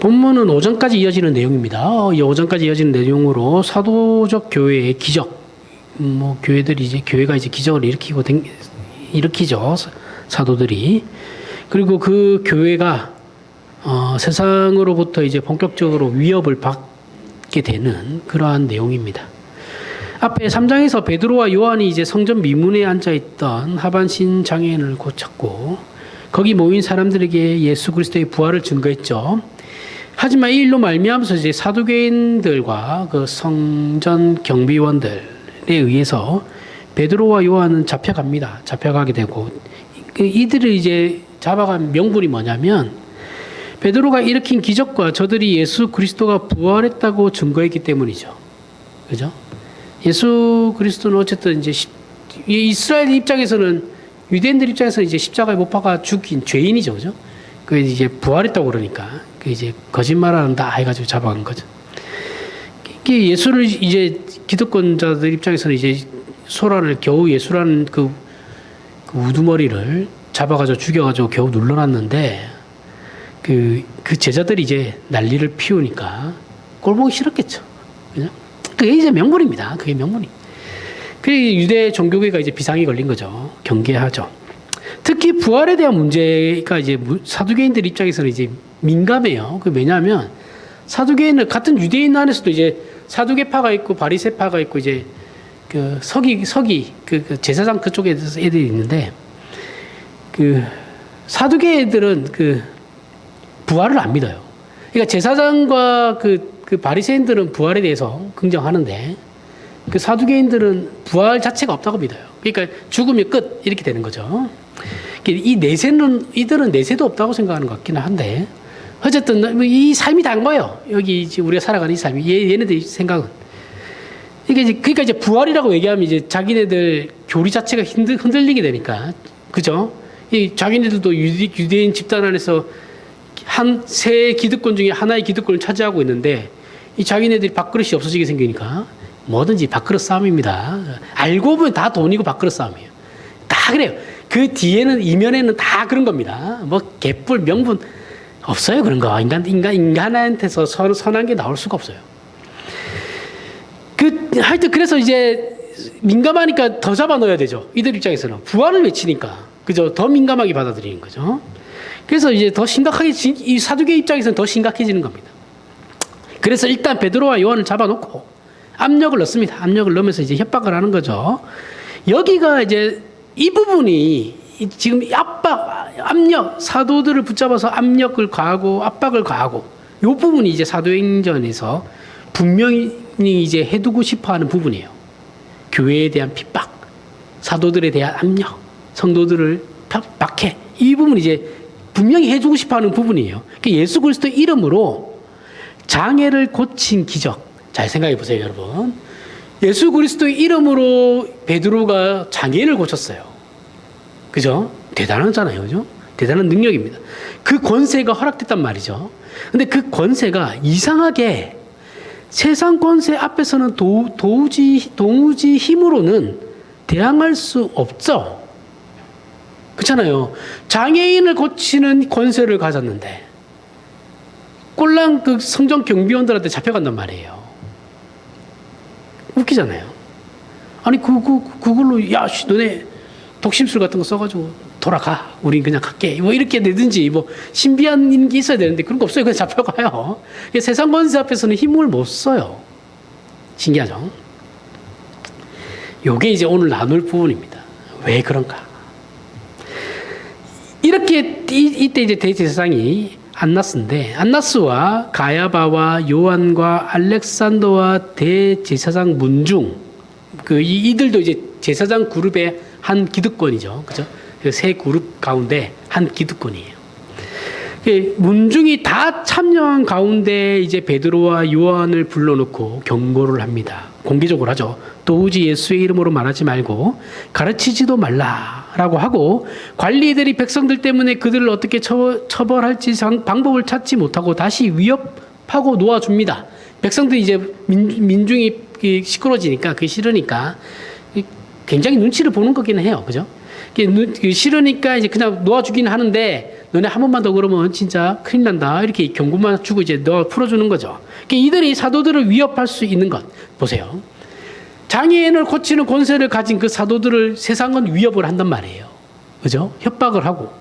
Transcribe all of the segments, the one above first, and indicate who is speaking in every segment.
Speaker 1: 본문은 오전까지 이어지는 내용입니다. 이 오전까지 이어지는 내용으로 사도적 교회의 기적, 교회가 이제 기적을 일으키죠. 사도들이. 그리고 그 교회가 세상으로부터 이제 본격적으로 위협을 받게 되는 그러한 내용입니다. 앞에 3장에서 베드로와 요한이 이제 성전 미문에 앉아있던 하반신 장애인을 고쳤고 거기 모인 사람들에게 예수 그리스도의 부활을 증거했죠. 하지만 이 일로 말미암아서 이제 사두개인들과 그 성전 경비원들에 의해서 베드로와 요한은 잡혀가게 되고 이들을 이제 잡아간 명분이 뭐냐면 베드로가 일으킨 기적과 저들이 예수 그리스도가 부활했다고 증거했기 때문이죠. 그죠? 예수 그리스도는 어쨌든 이제 이스라엘 입장에서는 유대인들 입장에서는 이제 십자가에 못 박아 죽인 죄인이죠. 그죠? 그 이제 부활했다고 그러니까 그 이제 거짓말한다 해가지고 잡아간 거죠. 이게 예수를 이제 기득권자들 입장에서는 이제 소란을 겨우 예수라는 그 우두머리를 잡아가지고 죽여가지고 겨우 눌러놨는데 그 제자들이 이제 난리를 피우니까 꼴보기 싫었겠죠. 그죠? 그게 이제 명분입니다. 그게 명분이. 그게 유대 종교계가 이제 비상이 걸린 거죠. 경계하죠. 특히 부활에 대한 문제가 이제 사두개인들 입장에서는 이제 민감해요. 그 왜냐하면 사두개인은 같은 유대인 안에서도 이제 사두개파가 있고 바리새파가 있고 이제 그 서기 그 제사장 그쪽에 애들이 있는데 그 사두개인들은 그 부활을 안 믿어요. 그러니까 제사장과 그 바리새인들은 부활에 대해서 긍정하는데 그 사두개인들은 부활 자체가 없다고 믿어요. 그러니까 죽으면 끝 이렇게 되는 거죠. 이들은 내세도 없다고 생각하는 것 같기는 한데 어쨌든 이 삶이 다른 거예요. 여기 우리가 살아가는 이 삶이 얘네들 생각은 그러니까 이제 부활이라고 얘기하면 이제 자기네들 교리 자체가 흔들리게 되니까 그죠? 이 자기네들도 유대인 집단 안에서 세 기득권 중에 하나의 기득권을 차지하고 있는데 이 자기네들이 밥그릇이 없어지게 생기니까 뭐든지 밥그릇 싸움입니다. 알고 보면 다 돈이고 밥그릇 싸움이에요. 다 그래요. 그 뒤에는 이면에는 다 그런 겁니다. 뭐 개뿔 명분 없어요. 그런 거 인간한테서 선한 게 나올 수가 없어요. 하여튼 그래서 이제 민감하니까 더 잡아 넣어야 되죠. 이들 입장에서는 부활을 외치니까 그죠? 더 민감하게 받아들이는 거죠. 그래서 이제 더 심각하게 이 사두개 입장에서는 더 심각해지는 겁니다. 그래서 일단 베드로와 요한을 잡아놓고 압력을 넣습니다. 압력을 넣으면서 이제 협박을 하는 거죠. 여기가 이제 이 부분이 지금 압력, 사도들을 붙잡아서 압력을 가하고 압박을 가하고 이 부분이 이제 사도행전에서 분명히 이제 해두고 싶어 하는 부분이에요. 교회에 대한 핍박, 사도들에 대한 압력, 성도들을 박해. 이 부분이 이제 분명히 해주고 싶어 하는 부분이에요. 예수 그리스도 이름으로 장애를 고친 기적. 잘 생각해 보세요, 여러분. 예수 그리스도의 이름으로 베드로가 장애인을 고쳤어요. 그죠? 대단하잖아요. 그죠? 대단한 능력입니다. 그 권세가 허락됐단 말이죠. 근데 그 권세가 이상하게 세상 권세 앞에서는 도무지 힘으로는 대항할 수 없죠. 그렇잖아요. 장애인을 고치는 권세를 가졌는데 꼴랑 그 성전 경비원들한테 잡혀간단 말이에요. 웃기잖아요. 아니 그걸로 야 너네 독심술 같은 거 써가지고 돌아가. 우린 그냥 갈게. 뭐 이렇게 되든지 뭐 신비한 게 있어야 되는데 그런 거 없어요. 그냥 잡혀가요. 세상 권세 앞에서는 힘을 못 써요. 신기하죠? 요게 이제 오늘 나눌 부분입니다. 왜 그런가? 이렇게 이때 이제 대제사장이 안나스와 가야바와 요한과 알렉산더와 대제사장 문중 이들도 이제 제사장 그룹의 한 기득권이죠. 그죠? 그 세 그룹 가운데 한 기득권이에요. 문중이 다 참여한 가운데 이제 베드로와 요한을 불러놓고 경고를 합니다. 공개적으로 하죠. 도무지 예수의 이름으로 말하지 말고 가르치지도 말라라고 하고 관리들이 백성들 때문에 그들을 어떻게 처벌할지 방법을 찾지 못하고 다시 위협하고 놓아줍니다. 백성들이 이제 민중이 시끄러지니까 그게 싫으니까 굉장히 눈치를 보는 거기는 해요. 그죠? 싫으니까 이제 그냥 놓아주긴 하는데 너네 한 번만 더 그러면 진짜 큰일 난다. 이렇게 경고만 주고 이제 풀어주는 거죠. 이들이 사도들을 위협할 수 있는 것. 보세요. 장애인을 고치는 권세를 가진 그 사도들을 세상은 위협을 한단 말이에요. 그죠? 협박을 하고.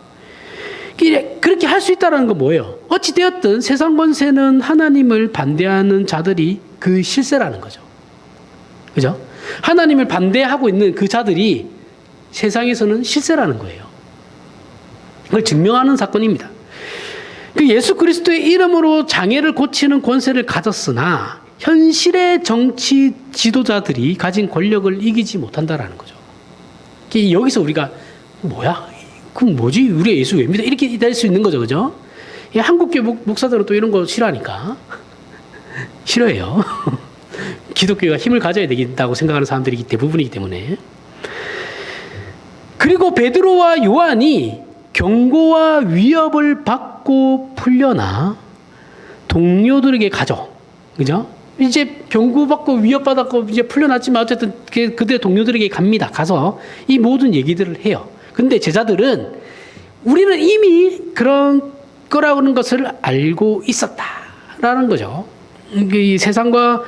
Speaker 1: 그렇게 할 수 있다는 건 뭐예요? 어찌되었든 세상 권세는 하나님을 반대하는 자들이 그 실세라는 거죠. 그죠? 하나님을 반대하고 있는 그 자들이 세상에서는 실세라는 거예요. 그걸 증명하는 사건입니다. 그 예수 그리스도의 이름으로 장애를 고치는 권세를 가졌으나 현실의 정치 지도자들이 가진 권력을 이기지 못한다라는 거죠. 여기서 우리가 뭐야? 그럼 뭐지? 우리 예수 왜 믿어? 이렇게 될 수 있는 거죠. 그죠? 한국교 목사들은 또 이런 거 싫어하니까. 싫어해요. 기독교가 힘을 가져야 되겠다고 생각하는 사람들이 대부분이기 때문에. 그리고 베드로와 요한이 경고와 위협을 받고 풀려나 동료들에게 가죠. 그죠? 이제 경고받고 위협받았고 이제 풀려났지만 어쨌든 그들의 동료들에게 갑니다. 가서 이 모든 얘기들을 해요. 근데 제자들은 우리는 이미 그런 거라는 것을 알고 있었다라는 거죠. 이 세상과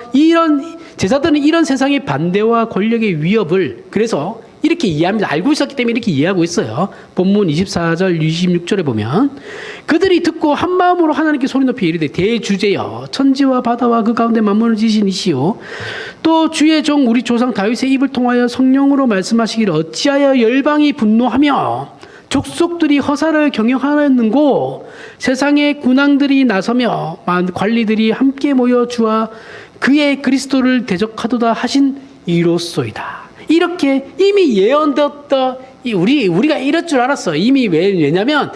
Speaker 1: 제자들은 이런 세상의 반대와 권력의 위협을 그래서 이렇게 이해합니다. 알고 있었기 때문에 이렇게 이해하고 있어요. 본문 24절, 26절에 보면 그들이 듣고 한 마음으로 하나님께 소리 높이 이르되 대주제여 천지와 바다와 그 가운데 만물을 지으신 이시오 또 주의 종 우리 조상 다윗의 입을 통하여 성령으로 말씀하시기를 어찌하여 열방이 분노하며 족속들이 허사를 경영하였는고 세상의 군왕들이 나서며 관리들이 함께 모여 주와 그의 그리스도를 대적하도다 하신 이로소이다. 이렇게 이미 예언되었다. 우리가 이럴 줄 알았어. 이미 왜냐면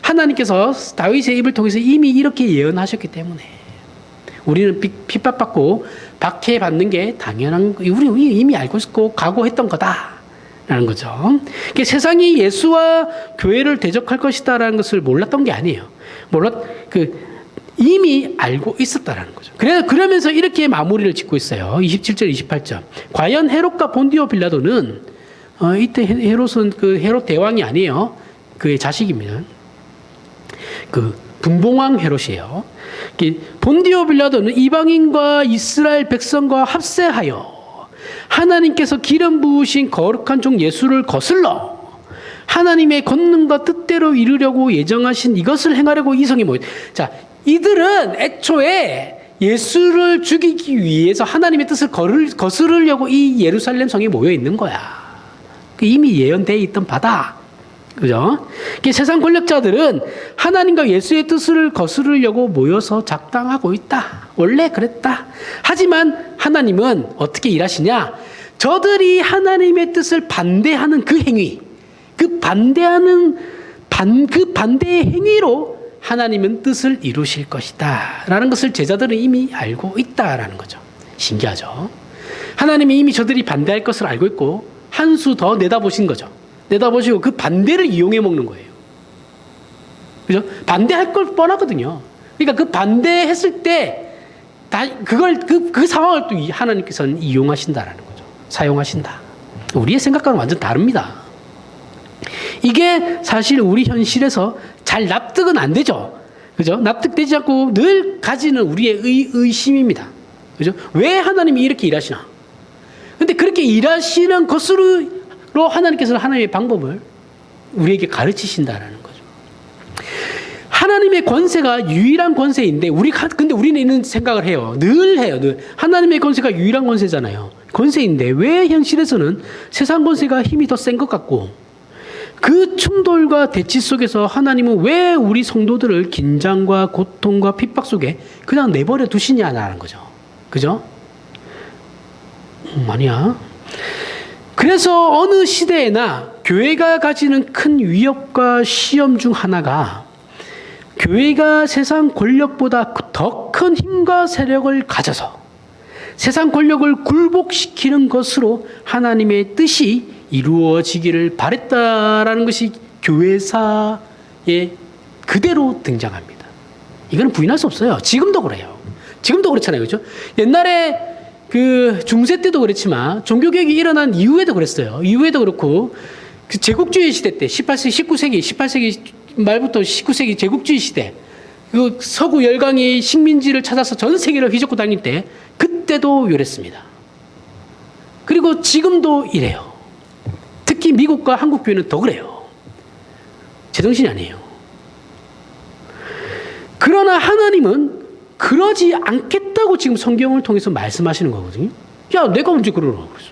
Speaker 1: 하나님께서 다윗의 입을 통해서 이미 이렇게 예언하셨기 때문에 우리는 핍박받고 박해받는 게 당연한 거. 우리 이미 알고 있고 각오했던 거다라는 거죠. 세상이 예수와 교회를 대적할 것이다라는 것을 몰랐던 게 아니에요. 이미 알고 있었다라는 거죠. 그러면서 이렇게 마무리를 짓고 있어요. 27절, 28절. 과연 헤롯과 본디오 빌라도는 이때 헤롯은 그 헤롯 대왕이 아니에요. 그의 자식입니다. 그 분봉왕 헤롯이에요. 본디오 빌라도는 이방인과 이스라엘 백성과 합세하여 하나님께서 기름 부으신 거룩한 종 예수를 거슬러 하나님의 권능과 뜻대로 이루려고 예정하신 이것을 행하려고 이성이 모였다. 자, 이들은 애초에 예수를 죽이기 위해서 하나님의 뜻을 거스르려고 이 예루살렘 성에 모여 있는 거야. 이미 예언되어 있던 바다. 그죠? 세상 권력자들은 하나님과 예수의 뜻을 거스르려고 모여서 작당하고 있다. 원래 그랬다. 하지만 하나님은 어떻게 일하시냐? 저들이 하나님의 뜻을 반대하는 그 행위, 그 반대의 행위로 하나님은 뜻을 이루실 것이다 라는 것을 제자들은 이미 알고 있다라는 거죠. 신기하죠. 하나님이 이미 저들이 반대할 것을 알고 있고 한 수 더 내다보신 거죠. 내다보시고 그 반대를 이용해 먹는 거예요. 그죠? 반대할 걸 뻔하거든요. 그러니까 그 반대했을 때 그 상황을 또 하나님께서는 이용하신다라는 거죠. 사용하신다. 우리의 생각과는 완전 다릅니다. 이게 사실 우리 현실에서 잘 납득은 안 되죠. 그죠? 납득되지 않고 늘 가지는 우리의 의심입니다. 그죠? 왜 하나님이 이렇게 일하시나? 근데 그렇게 일하시는 것으로 하나님께서는 하나님의 방법을 우리에게 가르치신다라는 거죠. 하나님의 권세가 유일한 권세인데 근데 우리는 이런 생각을 해요. 늘 해요. 하나님의 권세가 유일한 권세잖아요. 권세인데 왜 현실에서는 세상 권세가 힘이 더 센 것 같고 그 충돌과 대치 속에서 하나님은 왜 우리 성도들을 긴장과 고통과 핍박 속에 그냥 내버려 두시냐라는 거죠. 그죠? 아니야. 그래서 어느 시대에나 교회가 가지는 큰 위협과 시험 중 하나가 교회가 세상 권력보다 더 큰 힘과 세력을 가져서 세상 권력을 굴복시키는 것으로 하나님의 뜻이 이루어지기를 바랬다라는 것이 교회사에 그대로 등장합니다. 이건 부인할 수 없어요. 지금도 그래요. 지금도 그렇잖아요. 그렇죠? 옛날에 그 중세 때도 그렇지만 종교개혁이 일어난 이후에도 그랬어요. 이후에도 그렇고 그 제국주의 시대 때 18세기 말부터 19세기 제국주의 시대 그 서구 열강이 식민지를 찾아서 전 세계를 휘젓고 다닐 때 그때도 이랬습니다. 그리고 지금도 이래요. 특히 미국과 한국 교회는 더 그래요. 제정신이 아니에요. 그러나 하나님은 그러지 않겠다고 지금 성경을 통해서 말씀하시는 거거든요. 야, 내가 언제 그러라고 그랬어?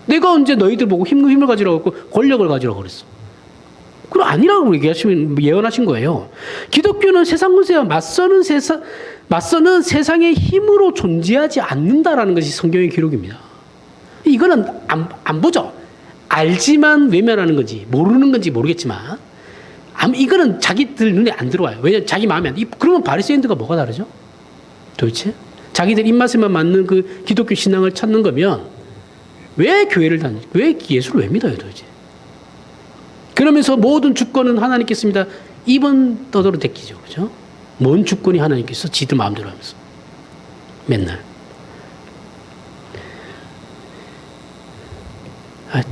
Speaker 1: 내가 언제 너희들 보고 힘을 가지라고 했고 권력을 가지라고 그랬어? 그럼 아니라고 예언하신 거예요. 기독교는 세상 권세와 맞서는 세상의 힘으로 존재하지 않는다라는 것이 성경의 기록입니다. 이거는 안 보죠. 알지만 외면하는 건지 모르는 건지 모르겠지만 이거는 자기들 눈에 안 들어와요. 왜냐하면 자기 마음에 안 들어요. 그러면 바리새인들과 뭐가 다르죠? 도대체? 자기들 입맛에만 맞는 그 기독교 신앙을 찾는 거면 왜 교회를 다니죠? 왜 예수를 왜 믿어요 도대체? 그러면서 모든 주권은 하나님께 있습니다. 입은 떠들어 대끼죠. 그죠? 뭔 주권이 하나님께 있어? 지들 마음대로 하면서. 맨날.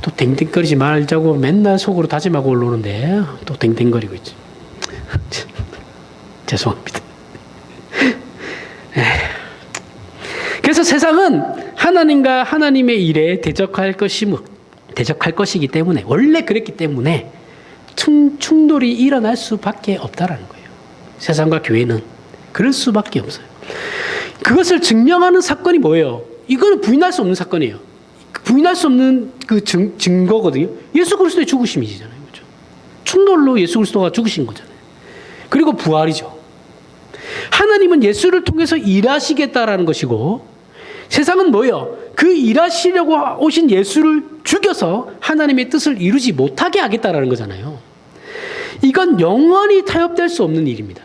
Speaker 1: 또 댕댕거리지 말자고 맨날 속으로 다짐하고 올라오는데 또 댕댕거리고 있지. 죄송합니다. 그래서 세상은 하나님과 하나님의 일에 대적할 것이기 때문에 원래 그랬기 때문에 충돌이 일어날 수밖에 없다라는 거예요. 세상과 교회는 그럴 수밖에 없어요. 그것을 증명하는 사건이 뭐예요? 이거는 부인할 수 없는 사건이에요. 부인할 수 없는 그 증거거든요. 예수 그리스도의 죽으심이잖아요. 그렇죠? 충돌로 예수 그리스도가 죽으신 거잖아요. 그리고 부활이죠. 하나님은 예수를 통해서 일하시겠다라는 것이고 세상은 뭐예요? 그 일하시려고 오신 예수를 죽여서 하나님의 뜻을 이루지 못하게 하겠다라는 거잖아요. 이건 영원히 타협될 수 없는 일입니다.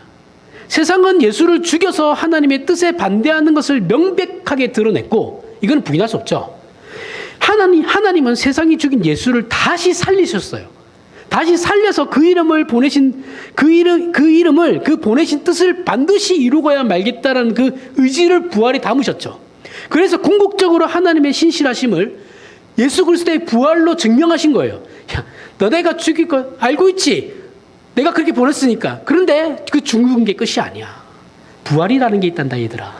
Speaker 1: 세상은 예수를 죽여서 하나님의 뜻에 반대하는 것을 명백하게 드러냈고 이건 부인할 수 없죠. 하나님은 세상이 죽인 예수를 다시 살리셨어요. 다시 살려서 그 이름을 보내신 그 보내신 뜻을 반드시 이루고야 말겠다라는 그 의지를 부활에 담으셨죠. 그래서 궁극적으로 하나님의 신실하심을 예수 그리스도의 부활로 증명하신 거예요. 야, 너네가 죽일 거 알고 있지? 내가 그렇게 보냈으니까. 그런데 그 죽은 게 끝이 아니야. 부활이라는 게 있단다 얘들아.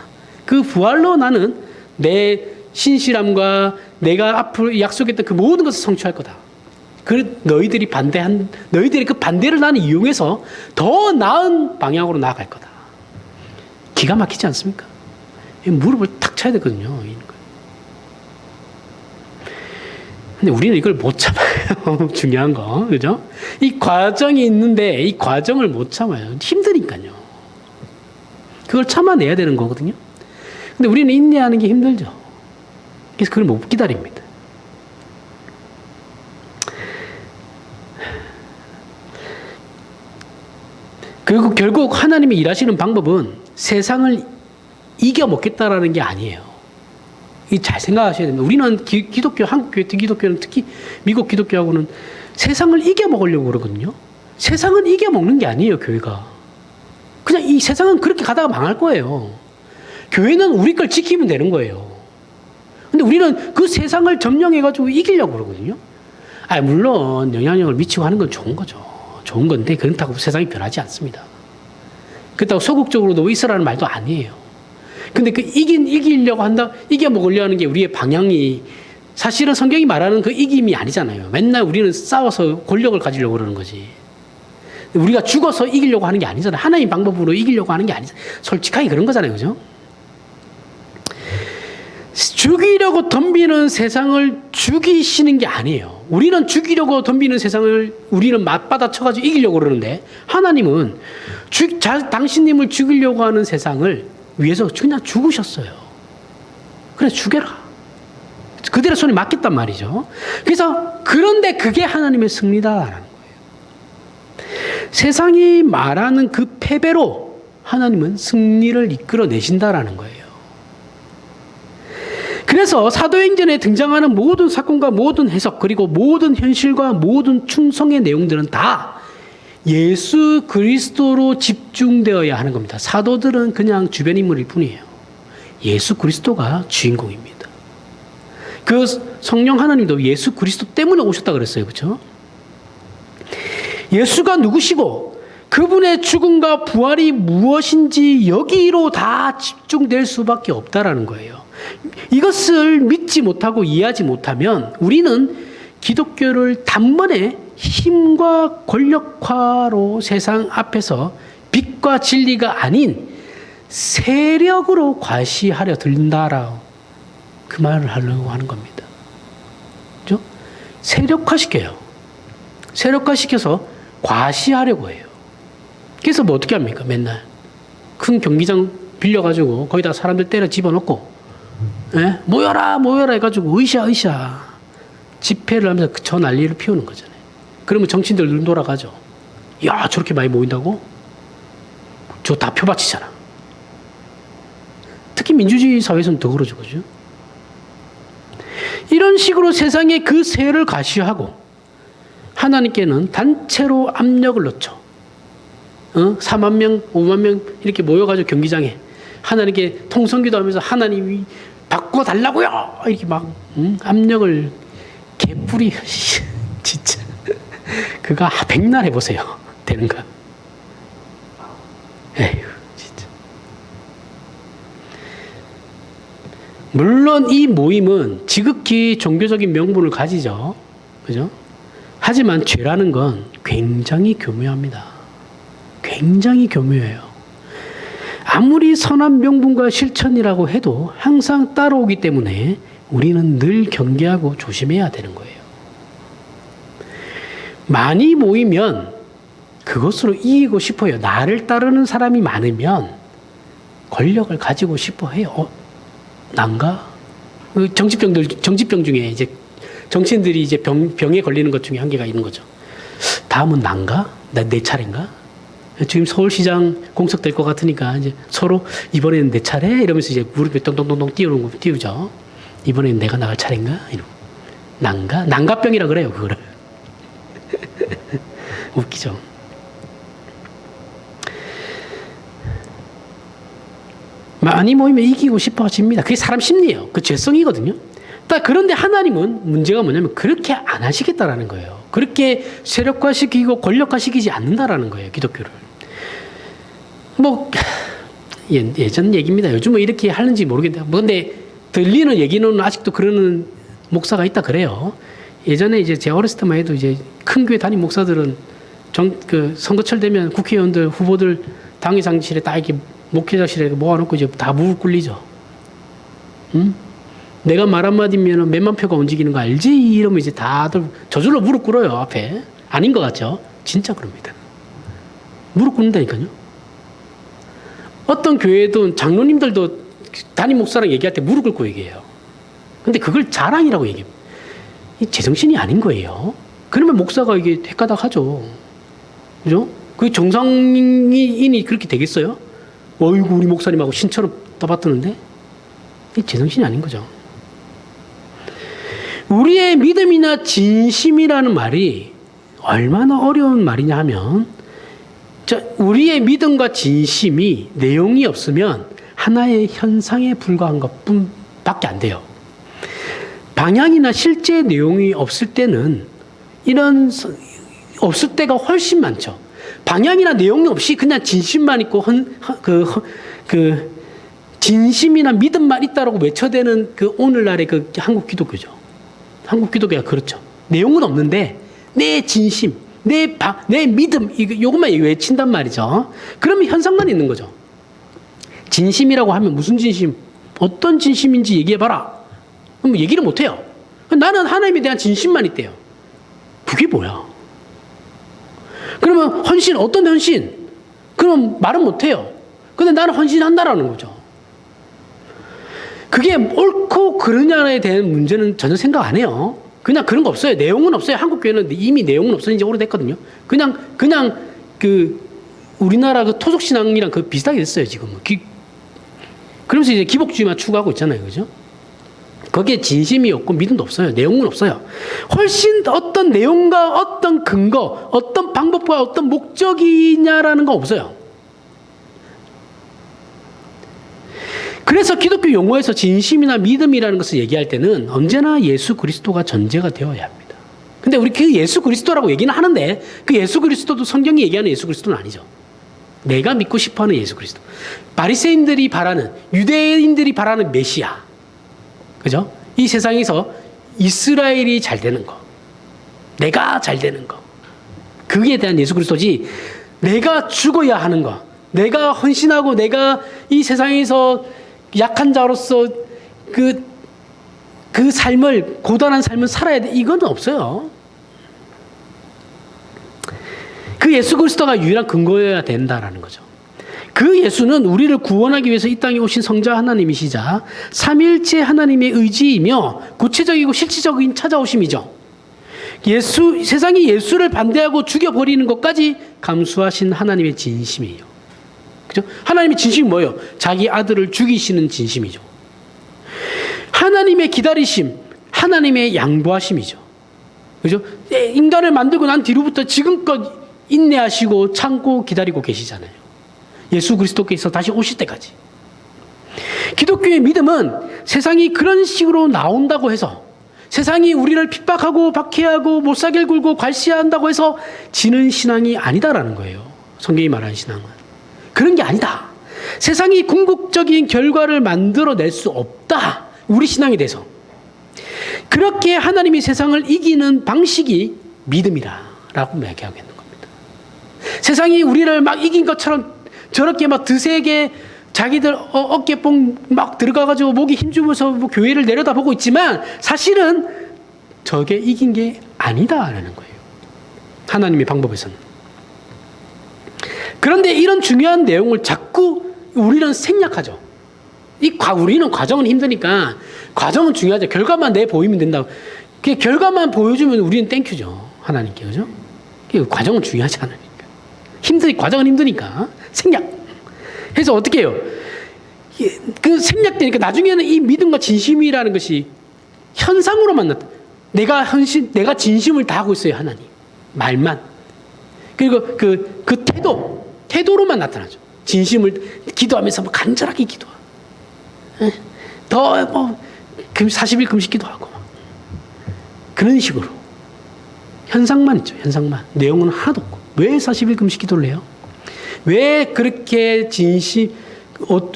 Speaker 1: 그 부활로 나는 내 신실함과 내가 앞으로 약속했던 그 모든 것을 성취할 거다. 너희들이 그 반대를 나는 이용해서 더 나은 방향으로 나아갈 거다. 기가 막히지 않습니까? 무릎을 탁 쳐야 되거든요. 근데 우리는 이걸 못 참아요. 중요한 거. 그죠? 이 과정이 있는데 이 과정을 못 참아요. 힘드니까요. 그걸 참아내야 되는 거거든요. 근데 우리는 인내하는 게 힘들죠. 그래서 그걸 못 기다립니다. 그리고 결국 하나님이 일하시는 방법은 세상을 이겨먹겠다라는 게 아니에요. 이 잘 생각하셔야 됩니다. 우리는 기독교, 한국 교회, 기독교는 특히 미국 기독교하고는 세상을 이겨먹으려고 그러거든요. 세상은 이겨먹는 게 아니에요, 교회가. 그냥 이 세상은 그렇게 가다가 망할 거예요. 교회는 우리 걸 지키면 되는 거예요. 근데 우리는 그 세상을 점령해가지고 이기려고 그러거든요. 물론 영향력을 미치고 하는 건 좋은 거죠. 좋은 건데 그렇다고 세상이 변하지 않습니다. 그렇다고 소극적으로도 있으라는 말도 아니에요. 근데 그 이기려고 한다, 이겨먹으려 하는 게 우리의 방향이 사실은 성경이 말하는 그 이김이 아니잖아요. 맨날 우리는 싸워서 권력을 가지려고 그러는 거지. 우리가 죽어서 이기려고 하는 게 아니잖아요. 하나님 방법으로 이기려고 하는 게 아니잖아요. 솔직하게 그런 거잖아요. 그죠? 죽이려고 덤비는 세상을 죽이시는 게 아니에요. 우리는 죽이려고 덤비는 세상을 우리는 맞받아 쳐가지고 이기려고 그러는데 하나님은 당신님을 죽이려고 하는 세상을 위해서 그냥 죽으셨어요. 그래 죽여라. 그들의 손에 맡겼단 말이죠. 그래서 그런데 그게 하나님의 승리다라는 거예요. 세상이 말하는 그 패배로 하나님은 승리를 이끌어내신다라는 거예요. 그래서 사도행전에 등장하는 모든 사건과 모든 해석 그리고 모든 현실과 모든 충성의 내용들은 다 예수 그리스도로 집중되어야 하는 겁니다. 사도들은 그냥 주변 인물일 뿐이에요. 예수 그리스도가 주인공입니다. 그 성령 하나님도 예수 그리스도 때문에 오셨다 그랬어요. 그렇죠? 예수가 누구시고 그분의 죽음과 부활이 무엇인지 여기로 다 집중될 수밖에 없다라는 거예요. 이것을 믿지 못하고 이해하지 못하면 우리는 기독교를 단번에 힘과 권력화로 세상 앞에서 빛과 진리가 아닌 세력으로 과시하려 들린다라고 그 말을 하려고 하는 겁니다. 그죠? 세력화시켜요. 세력화시켜서 과시하려고 해요. 그래서 뭐 어떻게 합니까? 맨날 큰 경기장 빌려가지고 거기다 사람들 때려 집어넣고 예? 모여라 모여라 해가지고 으쌰 집회를 하면서 저 난리를 피우는 거잖아요. 그러면 정치인들 눈 돌아가죠. 야 저렇게 많이 모인다고? 저 다 표바치잖아. 특히 민주주의 사회에서는 더 그러죠. 그죠? 이런 식으로 세상에 그 세를 과시하고 하나님께는 단체로 압력을 넣죠. 4만 명, 5만 명 이렇게 모여가지고 경기장에 하나님께 통성기도 하면서 하나님이 바꿔달라고요! 이렇게 막 압력을 개뿌리 진짜 그거 백날 해보세요. 되는가? 에휴 진짜. 물론 이 모임은 지극히 종교적인 명분을 가지죠. 그죠? 하지만 죄라는 건 굉장히 교묘합니다. 굉장히 교묘해요. 아무리 선한 명분과 실천이라고 해도 항상 따라오기 때문에 우리는 늘 경계하고 조심해야 되는 거예요. 많이 모이면 그것으로 이기고 싶어요. 나를 따르는 사람이 많으면 권력을 가지고 싶어 해요. 난가? 정치병 중에 이제 정치인들이 이제 병에 걸리는 것 중에 한 개가 있는 거죠. 다음은 난가? 내 차례인가? 지금 서울시장 공석될 것 같으니까 이제 서로 이번에는 내 차례 이러면서 이제 무릎에 똥똥똥똥 띄우죠. 이번에는 내가 나갈 차례인가? 이러고. 난가? 난가병이라 그래요, 그거를. 웃기죠. 많이 모이면 이기고 싶어집니다. 그게 사람 심리예요. 그 죄성이거든요. 그런데 하나님은 문제가 뭐냐면 그렇게 안 하시겠다라는 거예요. 그렇게 세력화시키고 권력화시키지 않는다라는 거예요. 기독교를. 뭐 예전 얘기입니다. 요즘 뭐 이렇게 하는지 모르겠는데 근데 들리는 얘기는 아직도 그러는 목사가 있다 그래요. 예전에 이제 제가 어렸을 때만 해도 이제 큰 교회 담임 목사들은 선거철 되면 국회의원들 후보들 당회장실에 딱 이렇게 목회자실에 모아놓고 이제 다 무릎 꿇리죠. 응? 내가 말 한마디면 몇만 표가 움직이는 거 알지? 이러면 이제 다들 저절로 무릎 꿇어요, 앞에. 아닌 것 같죠? 진짜 그럽니다. 무릎 꿇는다니까요. 어떤 교회도 장로님들도 담임 목사랑 얘기할 때 무릎 꿇고 얘기해요. 근데 그걸 자랑이라고 얘기해요. 이 제정신이 아닌 거예요. 그러면 목사가 이게 헷가닥 하죠. 그죠? 그 정상인이 그렇게 되겠어요? 어이구, 우리 목사님하고 신처럼 떠받드는데? 이 제정신이 아닌 거죠. 우리의 믿음이나 진심이라는 말이 얼마나 어려운 말이냐 하면, 우리의 믿음과 진심이 내용이 없으면 하나의 현상에 불과한 것 밖에 안 돼요. 방향이나 실제 내용이 없을 때는 없을 때가 훨씬 많죠. 방향이나 내용이 없이 그냥 진심만 있고 진심이나 믿음만 있다라고 외쳐대는 그 오늘날의 그 한국 기독교죠. 한국 기독교가 그렇죠. 내용은 없는데 내 진심, 내 믿음 이것만 외친단 말이죠. 그러면 현상만 있는 거죠. 진심이라고 하면 무슨 진심, 어떤 진심인지 얘기해봐라. 그럼 얘기를 못해요. 나는 하나님에 대한 진심만 있대요. 그게 뭐야? 그러면 헌신, 어떤 헌신? 그럼 말은 못해요. 근데 나는 헌신한다라는 거죠. 그게 옳고 그르냐에 대한 문제는 전혀 생각 안 해요. 그냥 그런 거 없어요. 내용은 없어요. 한국 교회는 이미 내용은 없어진 지 오래됐거든요. 그냥 우리나라 그 토속 신앙이랑 그 비슷하게 됐어요, 지금. 그러면서 이제 기복주의만 추구하고 있잖아요. 그죠? 거기에 진심이 없고 믿음도 없어요. 내용은 없어요. 훨씬 어떤 내용과 어떤 근거, 어떤 방법과 어떤 목적이냐라는 거 없어요. 그래서 기독교 용어에서 진심이나 믿음이라는 것을 얘기할 때는 언제나 예수 그리스도가 전제가 되어야 합니다. 근데 우리 그 예수 그리스도라고 얘기는 하는데 그 예수 그리스도도 성경이 얘기하는 예수 그리스도는 아니죠. 내가 믿고 싶어하는 예수 그리스도. 바리새인들이 바라는, 유대인들이 바라는 메시아. 그죠? 이 세상에서 이스라엘이 잘 되는 거. 내가 잘 되는 거. 그에 대한 예수 그리스도지 내가 죽어야 하는 거. 내가 헌신하고 내가 이 세상에서 약한 자로서 그 삶을, 고단한 삶을 살아야 돼. 이건 없어요. 그 예수 그리스도가 유일한 근거여야 된다라는 거죠. 그 예수는 우리를 구원하기 위해서 이 땅에 오신 성자 하나님이시자 삼위일체 하나님의 의지이며 구체적이고 실질적인 찾아오심이죠. 세상이 예수를 반대하고 죽여버리는 것까지 감수하신 하나님의 진심이에요. 그죠? 하나님의 진심이 뭐예요? 자기 아들을 죽이시는 진심이죠. 하나님의 기다리심, 하나님의 양보하심이죠. 그죠? 인간을 만들고 난 뒤로부터 지금껏 인내하시고 참고 기다리고 계시잖아요. 예수 그리스도께서 다시 오실 때까지. 기독교의 믿음은 세상이 그런 식으로 나온다고 해서 세상이 우리를 핍박하고 박해하고 못살게 굴고 괄시한다고 해서 지는 신앙이 아니다라는 거예요. 성경이 말하는 신앙은. 그런 게 아니다. 세상이 궁극적인 결과를 만들어낼 수 없다. 우리 신앙에 대해서. 그렇게 하나님이 세상을 이기는 방식이 믿음이라고 얘기하고 있는 겁니다. 세상이 우리를 막 이긴 것처럼 저렇게 막 드세게 자기들 어깨뽕 막 들어가가지고 목에 힘주면서 뭐 교회를 내려다보고 있지만 사실은 저게 이긴 게 아니다라는 거예요. 하나님의 방법에서는. 그런데 이런 중요한 내용을 자꾸 우리는 생략하죠. 우리는 과정은 힘드니까 과정은 중요하죠. 결과만 내 보이면 된다고. 그 결과만 보여주면 우리는 땡큐죠. 하나님께. 그죠? 과정은 중요하지 않으니까. 과정은 힘드니까 생략. 그래서 어떻게 해요? 그 생략되니까 나중에는 이 믿음과 진심이라는 것이 현상으로만 나타나. 내가 진심을 다하고 있어요, 하나님. 말만. 그리고 그 태도로만 나타나죠. 진심을 기도하면서 뭐 간절하게 기도하고. 더 40일 금식 기도하고. 그런 식으로. 현상만 있죠, 현상만. 내용은 하나도 없고. 왜 40일 금식 기도를 해요? 왜 그렇게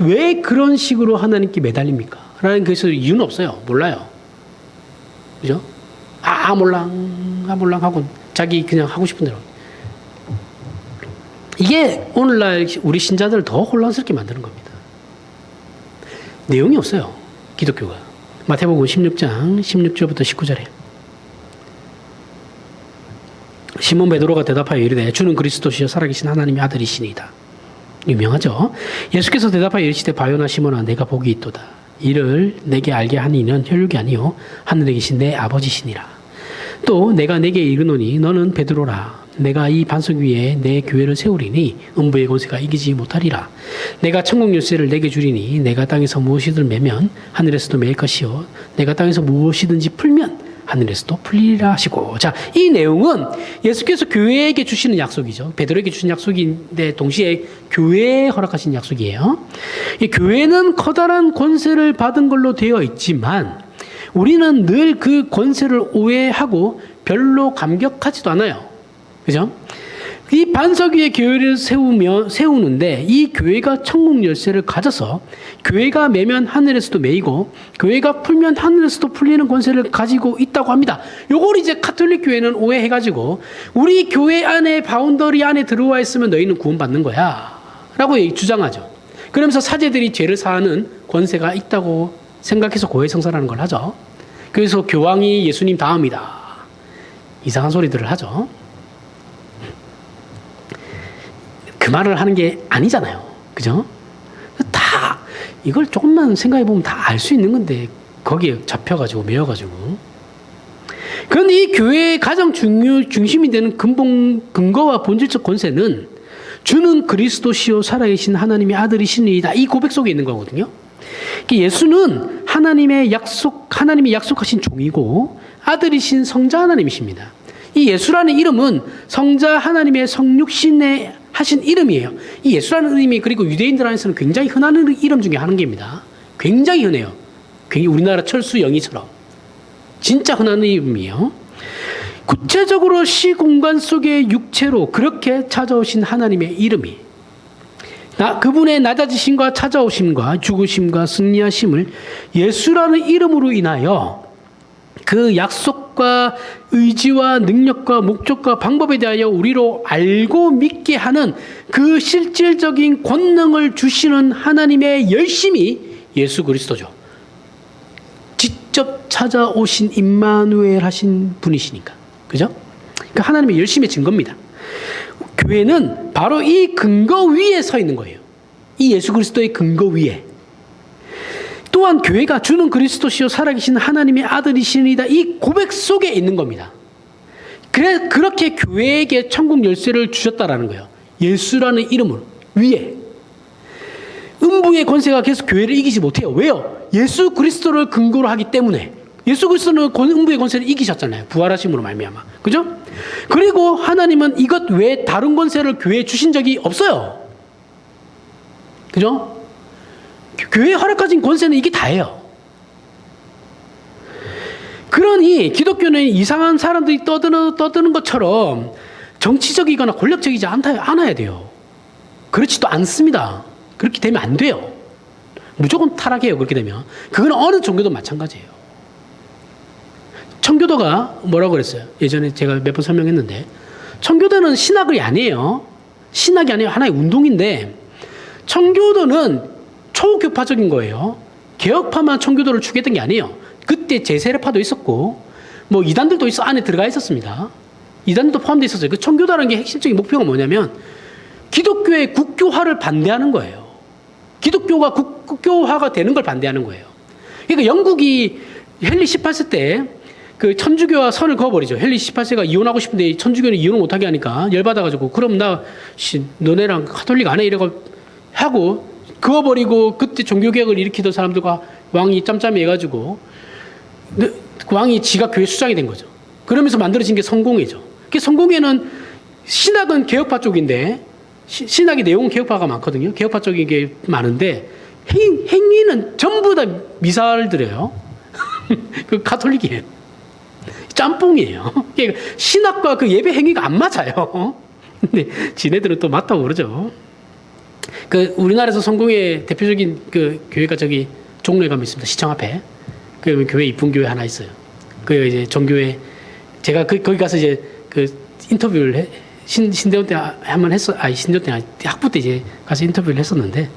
Speaker 1: 왜 그런 식으로 하나님께 매달립니까? 라는 그래서 이유는 없어요. 몰라요. 그죠? 몰랑 하고 자기 그냥 하고 싶은 대로. 이게 오늘날 우리 신자들을 더 혼란스럽게 만드는 겁니다. 내용이 없어요. 기독교가. 마태복음 16장 16절부터 19절에. 시몬 베드로가 대답하여 이르되 주는 그리스도시요 살아계신 하나님의 아들이시니이다. 유명하죠. 예수께서 대답하여 이르시되 바요나 시몬아 내가 복이 있도다. 이를 내게 알게 한 이는 혈육이 아니요 하늘에 계신 내 아버지시니라. 또 내가 내게 이르노니 너는 베드로라. 내가 이 반석 위에 내 교회를 세우리니 음부의 권세가 이기지 못하리라. 내가 천국 열쇠를 내게 주리니 내가 땅에서 무엇이든 매면 하늘에서도 매일 것이요 내가 땅에서 무엇이든지 풀면 하늘에서도 풀리리라 하시고. 자, 이 내용은 예수께서 교회에게 주시는 약속이죠. 베드로에게 주신 약속인데 동시에 교회에 허락하신 약속이에요. 이 교회는 커다란 권세를 받은 걸로 되어 있지만 우리는 늘 그 권세를 오해하고 별로 감격하지도 않아요. 그죠? 이 반석 위에 교회를 세우는데 이 교회가 천국 열쇠를 가져서 교회가 매면 하늘에서도 매이고 교회가 풀면 하늘에서도 풀리는 권세를 가지고 있다고 합니다. 요걸 이제 가톨릭 교회는 오해해가지고 우리 교회 안에 바운더리 안에 들어와 있으면 너희는 구원받는 거야 라고 주장하죠. 그러면서 사제들이 죄를 사하는 권세가 있다고 생각해서 고해성사라는 걸 하죠. 그래서 교황이 예수님 다음이다. 이상한 소리들을 하죠. 그 말을 하는 게 아니잖아요. 그죠? 다 이걸 조금만 생각해 보면 다 알 수 있는 건데 거기에 잡혀가지고 매여가지고. 그런데 이 교회의 가장 중심이 되는 근거와 본질적 권세는 주는 그리스도시요 살아계신 하나님의 아들이시니이다. 이 고백 속에 있는 거거든요. 예수는 하나님이 약속하신 종이고 아들이신 성자 하나님이십니다. 이 예수라는 이름은 성자 하나님의 성육신에 하신 이름이에요. 이 예수라는 이름이 그리고 유대인들 안에서는 굉장히 흔한 이름 중에 한 개입니다. 굉장히 흔해요. 굉장히 우리나라 철수 영희처럼. 진짜 흔한 이름이에요. 구체적으로 시공간 속의 육체로 그렇게 찾아오신 하나님의 이름이 그분의 낮아지심과 찾아오심과 죽으심과 승리하심을 예수라는 이름으로 인하여 그 약속과 의지와 능력과 목적과 방법에 대하여 우리로 알고 믿게 하는 그 실질적인 권능을 주시는 하나님의 열심이 예수 그리스도죠. 직접 찾아오신 임마누엘 하신 분이시니까. 그죠? 그러니까 하나님의 열심의 증거입니다. 교회는 바로 이 근거 위에 서 있는 거예요. 이 예수 그리스도의 근거 위에. 또한 교회가 주는 그리스도시요 살아계신 하나님의 아들이시니이다. 이 고백 속에 있는 겁니다. 그렇게 교회에게 천국 열쇠를 주셨다라는 거예요. 예수라는 이름으로 위에. 음부의 권세가 계속 교회를 이기지 못해요. 왜요? 예수 그리스도를 근거로 하기 때문에. 예수 그리스도는 음부의 권세를 이기셨잖아요. 부활하심으로 말미암아. 그죠? 그리고 하나님은 이것 외에 다른 권세를 교회에 주신 적이 없어요. 그죠? 교회에 허락하신 권세는 이게 다예요. 그러니 기독교는 이상한 사람들이 떠드는 것처럼 정치적이거나 권력적이지 않아야 돼요. 그렇지도 않습니다. 그렇게 되면 안 돼요. 무조건 타락해요. 그렇게 되면. 그건 어느 종교도 마찬가지예요. 청교도가 뭐라고 그랬어요? 예전에 제가 몇 번 설명했는데 청교도는 신학이 아니에요. 신학이 아니에요. 하나의 운동인데 청교도는 초교파적인 거예요. 개혁파만 청교도를 추구했던 게 아니에요. 그때 제세례파도 있었고 뭐 이단들도 안에 들어가 있었습니다. 이단들도 포함되어 있었어요. 그 청교도라는 게 핵심적인 목표가 뭐냐면 기독교의 국교화를 반대하는 거예요. 기독교가 국교화가 되는 걸 반대하는 거예요. 그러니까 영국이 헨리 18세 때 그 천주교와 선을 그어버리죠. 헨리 18세가 이혼하고 싶은데 천주교는 이혼을 못하게 하니까 열받아가지고 그럼 너네랑 가톨릭 안 해 이러고 하고 그어버리고 그때 종교개혁을 일으키던 사람들과 왕이 짬짬이 해가지고 왕이 지가 교회 수장이 된 거죠. 그러면서 만들어진 게 성공회죠. 그 성공회는 신학은 개혁파 쪽인데 신학의 내용은 개혁파가 많거든요. 개혁파 쪽인 게 많은데 행위는 전부 다 미사를 드려요. 그 가톨릭이에요. 짬뽕이에요. 그러니까 신학과 그 예배 행위가 안 맞아요. 근데 지네들은 또 맞다고 그러죠. 그 우리나라에서 성공의 대표적인 그 교회가 저기 종로에 가면 있습니다. 시청 앞에. 그 교회 이쁜 교회 하나 있어요. 그 이제 정교회 제가 거기 가서 이제 그 인터뷰를 신대원 때 한번 신대원 때 학부 때 이제 가서 인터뷰를 했었는데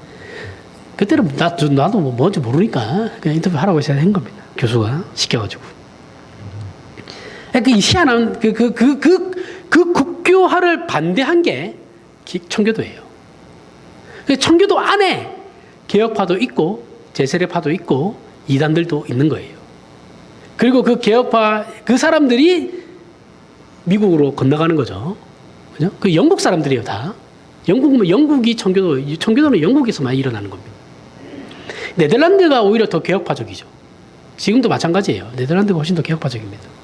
Speaker 1: 그때는 나도 뭐 뭔지 모르니까 그냥 인터뷰 하라고 해서 한 겁니다. 교수가 시켜가지고. 그 희한한 그 국교화를 반대한 게 청교도예요. 청교도 안에 개혁파도 있고 제세례파도 있고 이단들도 있는 거예요. 그리고 그 개혁파 그 사람들이 미국으로 건너가는 거죠. 그죠? 그 영국 사람들이에요, 다. 영국이 청교도는 영국에서 많이 일어나는 겁니다. 네덜란드가 오히려 더 개혁파적이죠. 지금도 마찬가지예요. 네덜란드가 훨씬 더 개혁파적입니다.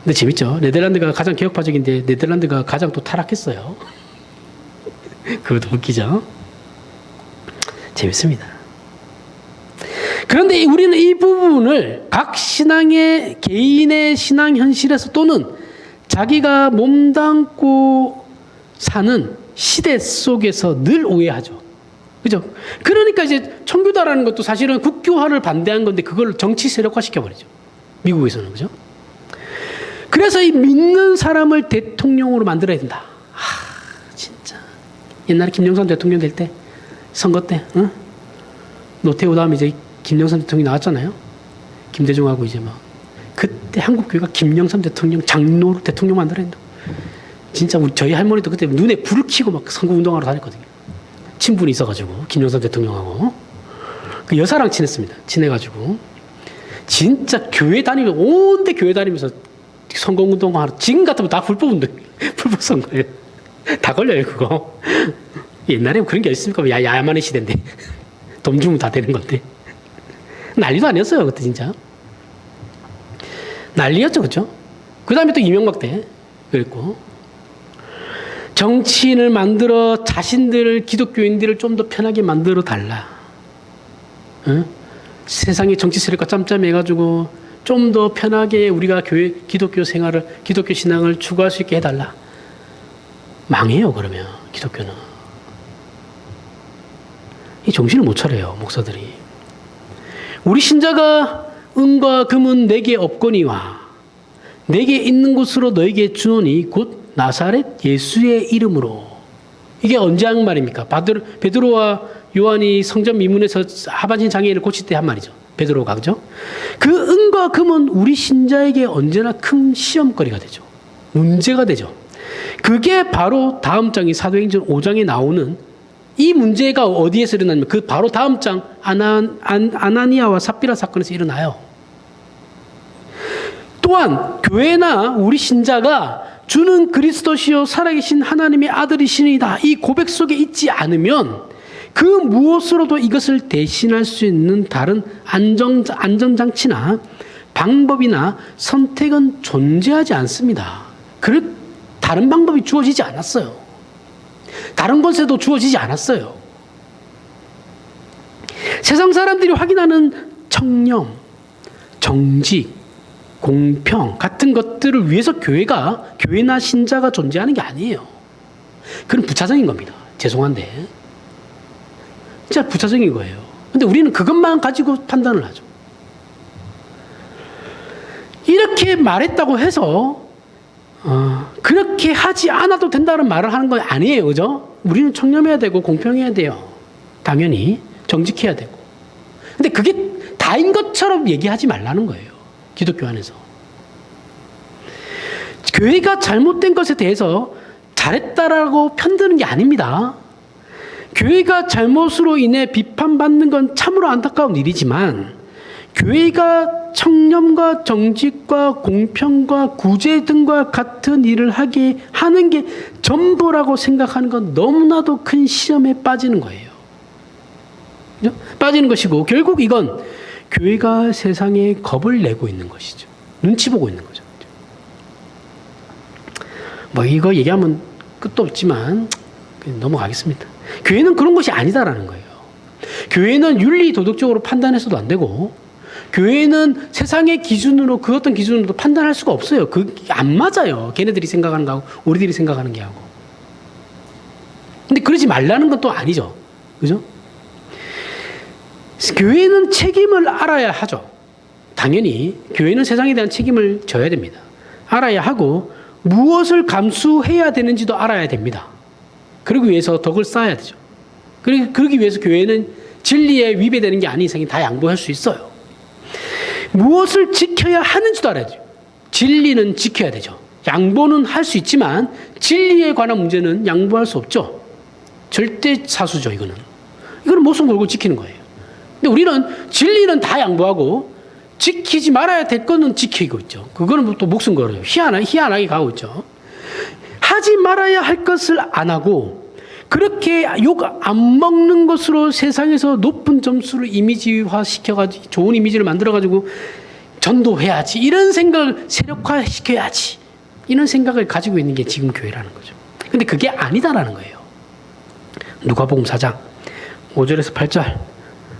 Speaker 1: 근데 재밌죠? 네덜란드가 가장 개혁파적인데 네덜란드가 가장 또 타락했어요. 그것도 웃기죠? 재밌습니다. 그런데 우리는 이 부분을 각 개인의 신앙 현실에서 또는 자기가 몸담고 사는 시대 속에서 늘 오해하죠. 그죠? 그러니까 이제 청교도라는 것도 사실은 국교화를 반대한 건데 그걸 정치 세력화 시켜버리죠. 미국에서는. 그죠? 그래서 이 믿는 사람을 대통령으로 만들어야 된다. 진짜. 옛날에 김영삼 대통령 될 때, 선거 때, 응? 노태우 다음에 이제 김영삼 대통령이 나왔잖아요. 김대중하고 이제 막. 그때 한국교회가 김영삼 대통령 장로로 대통령 만들어야 된다. 진짜 저희 할머니도 그때 눈에 불을 켜고 막 선거운동하러 다녔거든요. 친분이 있어가지고, 김영삼 대통령하고. 그 여사랑 친했습니다. 친해가지고. 진짜 교회 다니면서, 온데 교회 다니면서 선거운동하러, 지금 같으면 다 불법 선거예요. 다 걸려요, 그거. 옛날에 그런 게 있습니까? 야만의 시대인데. 돈 주면 다 되는 건데. 난리도 아니었어요, 그때 진짜. 난리였죠, 그죠? 그 다음에 또 이명박 때 그랬고. 정치인을 만들어 자신들 기독교인들을 좀 더 편하게 만들어 달라. 응? 세상의 정치 세력과 짬짬해가지고 좀 더 편하게 우리가 기독교 생활을, 기독교 신앙을 추구할 수 있게 해달라. 망해요, 그러면 기독교는. 이 정신을 못 차려요, 목사들이. 우리 신자가 은과 금은 내게 없거니와 내게 있는 곳으로 너에게 주노니 곧 나사렛 예수의 이름으로. 이게 언제 한 말입니까? 베드로와 요한이 성전 미문에서 하반신 장애인을 고칠 때 한 말이죠. 베드로가, 그죠? 그 은과 금은 우리 신자에게 언제나 큰 시험거리가 되죠. 문제가 되죠. 그게 바로 다음 장이 사도행전 5장에 나오는 이 문제가 어디에서 일어나냐면 그 바로 다음 장 아나니아와 삽비라 사건에서 일어나요. 또한 교회나 우리 신자가 주는 그리스도시요 살아계신 하나님의 아들이시니이다. 이 고백 속에 있지 않으면 그 무엇으로도 이것을 대신할 수 있는 다른 안전장치나 방법이나 선택은 존재하지 않습니다. 다른 방법이 주어지지 않았어요. 다른 것에도 주어지지 않았어요. 세상 사람들이 확인하는 청렴, 정직, 공평 같은 것들을 위해서 교회나 신자가 존재하는 게 아니에요. 그건 부차적인 겁니다. 죄송한데. 진짜 부차적인 거예요. 근데 우리는 그것만 가지고 판단을 하죠. 이렇게 말했다고 해서 그렇게 하지 않아도 된다는 말을 하는 건 아니에요. 그죠? 우리는 청렴해야 되고 공평해야 돼요. 당연히 정직해야 되고. 근데 그게 다인 것처럼 얘기하지 말라는 거예요. 기독교 안에서. 교회가 잘못된 것에 대해서 잘했다라고 편드는 게 아닙니다. 교회가 잘못으로 인해 비판받는 건 참으로 안타까운 일이지만 교회가 청렴과 정직과 공평과 구제 등과 같은 일을 하는 게 전부라고 생각하는 건 너무나도 큰 시험에 빠지는 거예요. 그죠? 빠지는 것이고 결국 이건 교회가 세상에 겁을 내고 있는 것이죠. 눈치 보고 있는 거죠. 뭐 이거 얘기하면 끝도 없지만 넘어가겠습니다. 교회는 그런 것이 아니다라는 거예요. 교회는 윤리 도덕적으로 판단해서도 안 되고 교회는 세상의 기준으로 그 어떤 기준으로도 판단할 수가 없어요. 그게 안 맞아요. 걔네들이 생각하는 거하고 우리들이 생각하는 게 하고. 근데 그러지 말라는 건 또 아니죠. 그죠? 교회는 책임을 알아야 하죠. 당연히 교회는 세상에 대한 책임을 져야 됩니다. 알아야 하고 무엇을 감수해야 되는지도 알아야 됩니다. 그러기 위해서 덕을 쌓아야 되죠. 그러기 위해서 교회는 진리에 위배되는 게 아닌 이상이 다 양보할 수 있어요. 무엇을 지켜야 하는지도 알아야 돼요. 진리는 지켜야 되죠. 양보는 할 수 있지만 진리에 관한 문제는 양보할 수 없죠. 절대 사수죠, 이거는. 이거는 목숨 걸고 지키는 거예요. 근데 우리는 진리는 다 양보하고 지키지 말아야 될 거는 지키고 있죠. 그거는 또 목숨 걸어요. 희한하게 가고 있죠. 하지 말아야 할 것을 안 하고 그렇게 욕 안 먹는 것으로 세상에서 높은 점수를 이미지화 시켜가지고 좋은 이미지를 만들어가지고 전도해야지. 이런 생각을 세력화시켜야지. 이런 생각을 가지고 있는 게 지금 교회라는 거죠. 근데 그게 아니다라는 거예요. 누가복음 4장 5절에서 8절.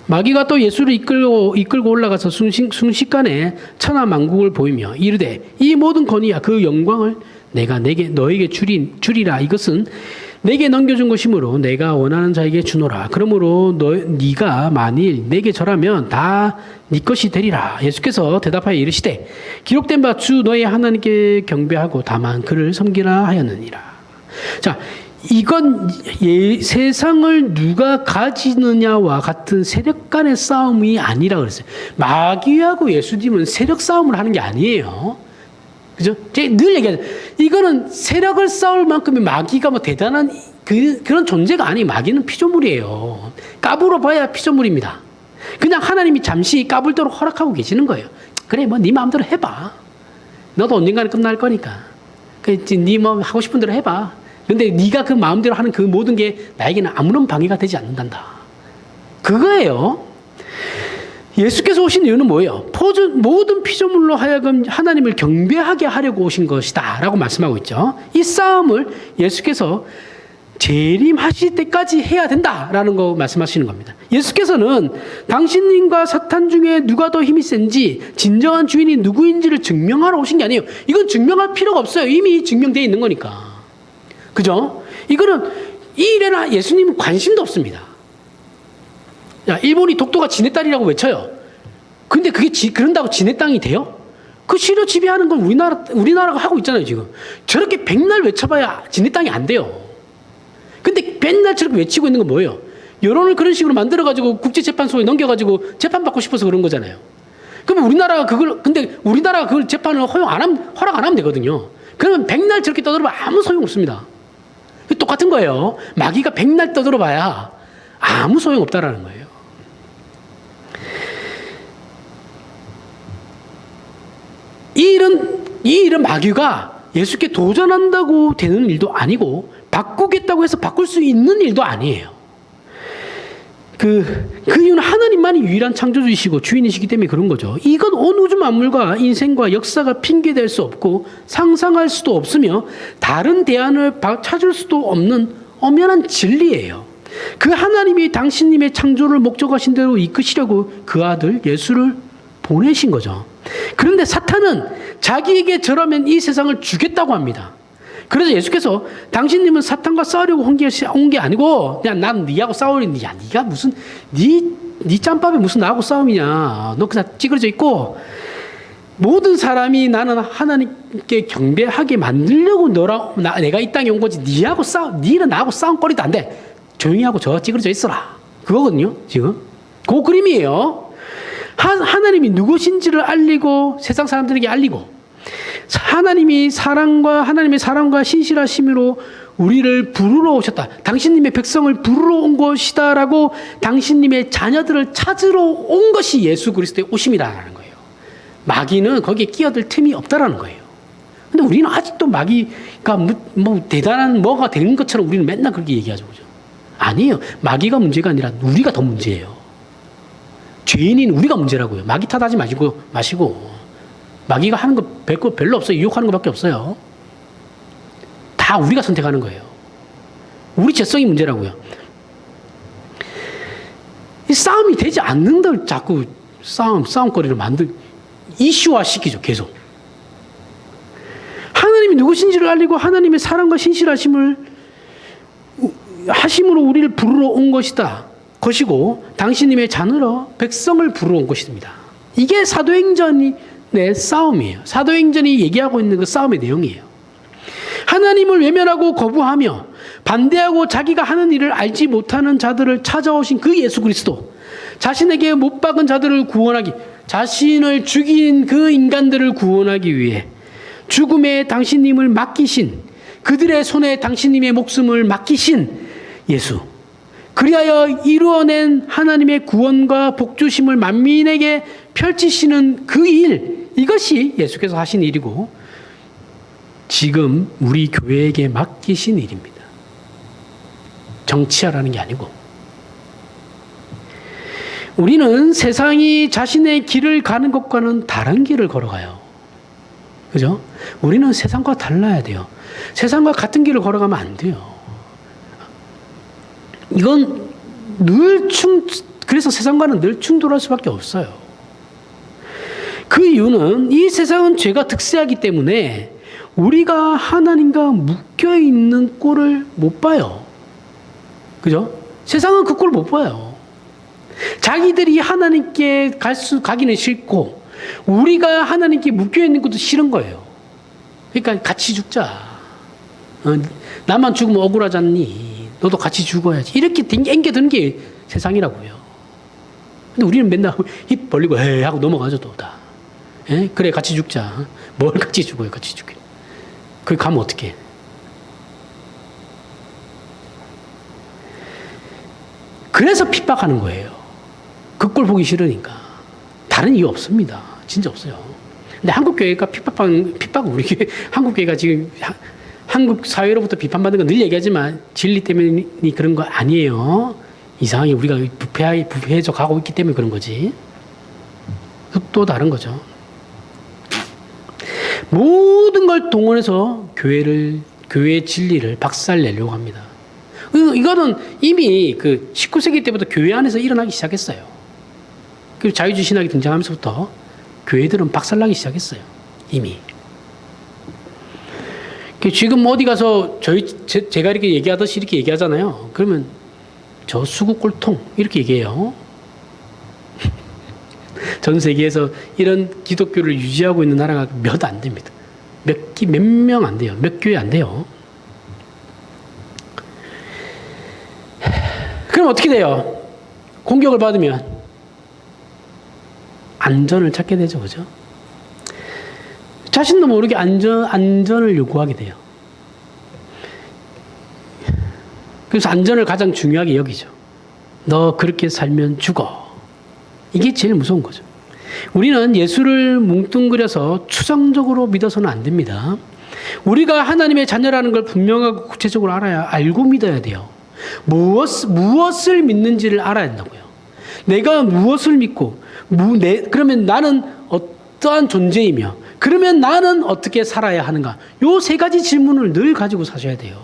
Speaker 1: 마귀가 또 예수를 이끌고 올라가서 순식간에 천하만국을 보이며 이르되 이 모든 권위와 그 영광을 내가 너에게 주리라. 이것은 내게 넘겨준 것이므로 내가 원하는 자에게 주노라. 그러므로 네가 만일 내게 절하면 다 네 것이 되리라. 예수께서 대답하여 이르시되 기록된 바 주 너의 하나님께 경배하고 다만 그를 섬기라 하였느니라. 자, 이건 세상을 누가 가지느냐와 같은 세력 간의 싸움이 아니라 그랬어요. 마귀하고 예수님은 세력 싸움을 하는 게 아니에요. 그죠? 제가 늘 얘기하죠. 이거는 세력을 싸울 만큼의 마귀가 뭐 대단한 그런 존재가 아니에요. 마귀는 피조물이에요. 까불어 봐야 피조물입니다. 그냥 하나님이 잠시 까불도록 허락하고 계시는 거예요. 그래, 뭐 네 마음대로 해봐. 너도 언젠가는 끝날 거니까. 네 뭐 하고 싶은 대로 해봐. 근데 네가 그 마음대로 하는 그 모든 게 나에게는 아무런 방해가 되지 않는단다. 그거예요. 예수께서 오신 이유는 뭐예요? 모든 피조물로 하여금 하나님을 경배하게 하려고 오신 것이다 라고 말씀하고 있죠. 이 싸움을 예수께서 재림하실 때까지 해야 된다라는 거 말씀하시는 겁니다. 예수께서는 당신님과 사탄 중에 누가 더 힘이 센지 진정한 주인이 누구인지를 증명하러 오신 게 아니에요. 이건 증명할 필요가 없어요. 이미 증명되어 있는 거니까. 그죠? 이거는 이 일에는 예수님은 관심도 없습니다. 야, 일본이 독도가 지네 딸이라고 외쳐요. 근데 그게 그런다고 지네 땅이 돼요? 그 시료 지배하는 건 우리나라가 하고 있잖아요, 지금. 저렇게 백날 외쳐봐야 지네 땅이 안 돼요. 근데 맨날 저렇게 외치고 있는 건 뭐예요? 여론을 그런 식으로 만들어가지고 국제재판소에 넘겨가지고 재판받고 싶어서 그런 거잖아요. 그러면 우리나라가 그걸 재판을 허락 안 하면 되거든요. 그러면 백날 저렇게 떠들어봐 아무 소용 없습니다. 똑같은 거예요. 마귀가 백날 떠들어봐야 아무 소용 없다라는 거예요. 이 일은 마귀가 예수께 도전한다고 되는 일도 아니고 바꾸겠다고 해서 바꿀 수 있는 일도 아니에요. 그 이유는 하나님만이 유일한 창조주이시고 주인이시기 때문에 그런 거죠. 이건 온 우주 만물과 인생과 역사가 핑계될 수 없고 상상할 수도 없으며 다른 대안을 찾을 수도 없는 엄연한 진리예요. 그 하나님이 당신님의 창조를 목적하신 대로 이끄시려고 그 아들 예수를 보내신 거죠. 그런데 사탄은 자기에게 저라면 이 세상을 주겠다고 합니다. 그래서 예수께서 당신님은 사탄과 싸우려고 온 게 아니고 그냥 난 니하고 싸우려니 야 니가 무슨 니 짬밥에 무슨 나하고 싸움이냐. 너 그냥 찌그러져 있고 모든 사람이 나는 하나님께 경배하게 만들려고 내가 이 땅에 온 거지 니는 나하고 싸움거리도 안 돼. 조용히 하고 저 찌그러져 있어라. 그거거든요 지금. 그 그림이에요. 하나님이 누구신지를 알리고 세상 사람들에게 알리고 하나님의 사랑과 신실하심으로 우리를 부르러 오셨다. 당신님의 백성을 부르러 온 것이다라고 당신님의 자녀들을 찾으러 온 것이 예수 그리스도의 오심이라는 거예요. 마귀는 거기에 끼어들 틈이 없다라는 거예요. 근데 우리는 아직도 마귀가 뭐 대단한 뭐가 되는 것처럼 우리는 맨날 그렇게 얘기하죠. 그죠? 아니에요. 마귀가 문제가 아니라 우리가 더 문제예요. 죄인인 우리가 문제라고요. 마귀 탓하지 마시고 마귀가 하는 거 별로 없어요. 유혹하는 것밖에 없어요. 다 우리가 선택하는 거예요. 우리 죄성이 문제라고요. 이 싸움이 되지 않는다고 자꾸 싸움거리를 이슈화 시키죠. 계속. 하나님이 누구신지를 알리고 하나님의 사랑과 신실하심으로 우리를 부르러 온 것이고 당신님의 자녀로 백성을 부르러 온 것입니다. 이게 사도행전의 싸움이에요. 사도행전이 얘기하고 있는 그 싸움의 내용이에요. 하나님을 외면하고 거부하며 반대하고 자기가 하는 일을 알지 못하는 자들을 찾아오신 그 예수 그리스도, 자신에게 못 박은 자들을 구원하기, 자신을 죽인 그 인간들을 구원하기 위해 죽음에 당신님을 맡기신, 그들의 손에 당신님의 목숨을 맡기신 예수, 그리하여 이루어낸 하나님의 구원과 복주심을 만민에게 펼치시는 그 일, 이것이 예수께서 하신 일이고 지금 우리 교회에게 맡기신 일입니다. 정치하라는 게 아니고. 우리는 세상이 자신의 길을 가는 것과는 다른 길을 걸어가요. 그죠? 우리는 세상과 달라야 돼요. 세상과 같은 길을 걸어가면 안 돼요. 이건 그래서 세상과는 늘 충돌할 수밖에 없어요. 그 이유는 이 세상은 죄가 득세하기 때문에 우리가 하나님과 묶여있는 꼴을 못 봐요. 그죠? 세상은 그 꼴을 못 봐요. 자기들이 하나님께 가기는 싫고 우리가 하나님께 묶여있는 것도 싫은 거예요. 그러니까 같이 죽자. 나만 죽으면 억울하지 않니? 너도 같이 죽어야지. 이렇게 앵겨드는 게 세상이라고요. 근데 우리는 맨날 입 벌리고 에이 하고 넘어가죠 또 다. 에? 그래 같이 죽자. 뭘 같이 죽어요. 같이 죽게. 거기 가면 어떡해. 그래서 핍박하는 거예요. 그 꼴 보기 싫으니까. 다른 이유 없습니다. 진짜 없어요. 근데 한국교회가 핍박 우리 교회 한국교회가 지금 한국 사회로부터 비판받는 건 늘 얘기하지만 진리 때문에 그런 거 아니에요. 이상하게 우리가 부패해져 가고 있기 때문에 그런 거지. 또 다른 거죠. 모든 걸 동원해서 교회의 진리를 박살내려고 합니다. 이거는 이미 그 19세기 때부터 교회 안에서 일어나기 시작했어요. 그리고 자유주의 신학이 등장하면서부터 교회들은 박살나기 시작했어요. 이미. 지금 어디 가서 제가 이렇게 얘기하듯이 이렇게 얘기하잖아요. 그러면 저 수구꼴통 이렇게 얘기해요. 전 세계에서 이런 기독교를 유지하고 있는 나라가 몇 안 됩니다. 몇 명 안 돼요. 몇 교회 안 돼요. 그럼 어떻게 돼요? 공격을 받으면 안전을 찾게 되죠. 그죠? 자신도 모르게 안전을 요구하게 돼요. 그래서 안전을 가장 중요하게 여기죠. 너 그렇게 살면 죽어. 이게 제일 무서운 거죠. 우리는 예수를 뭉뚱그려서 추상적으로 믿어서는 안 됩니다. 우리가 하나님의 자녀라는 걸 분명하고 구체적으로 알고 믿어야 돼요. 무엇을 믿는지를 알아야 된다고요. 내가 무엇을 믿고, 그러면 나는 어떠한 존재이며, 그러면 나는 어떻게 살아야 하는가? 요 세 가지 질문을 늘 가지고 사셔야 돼요.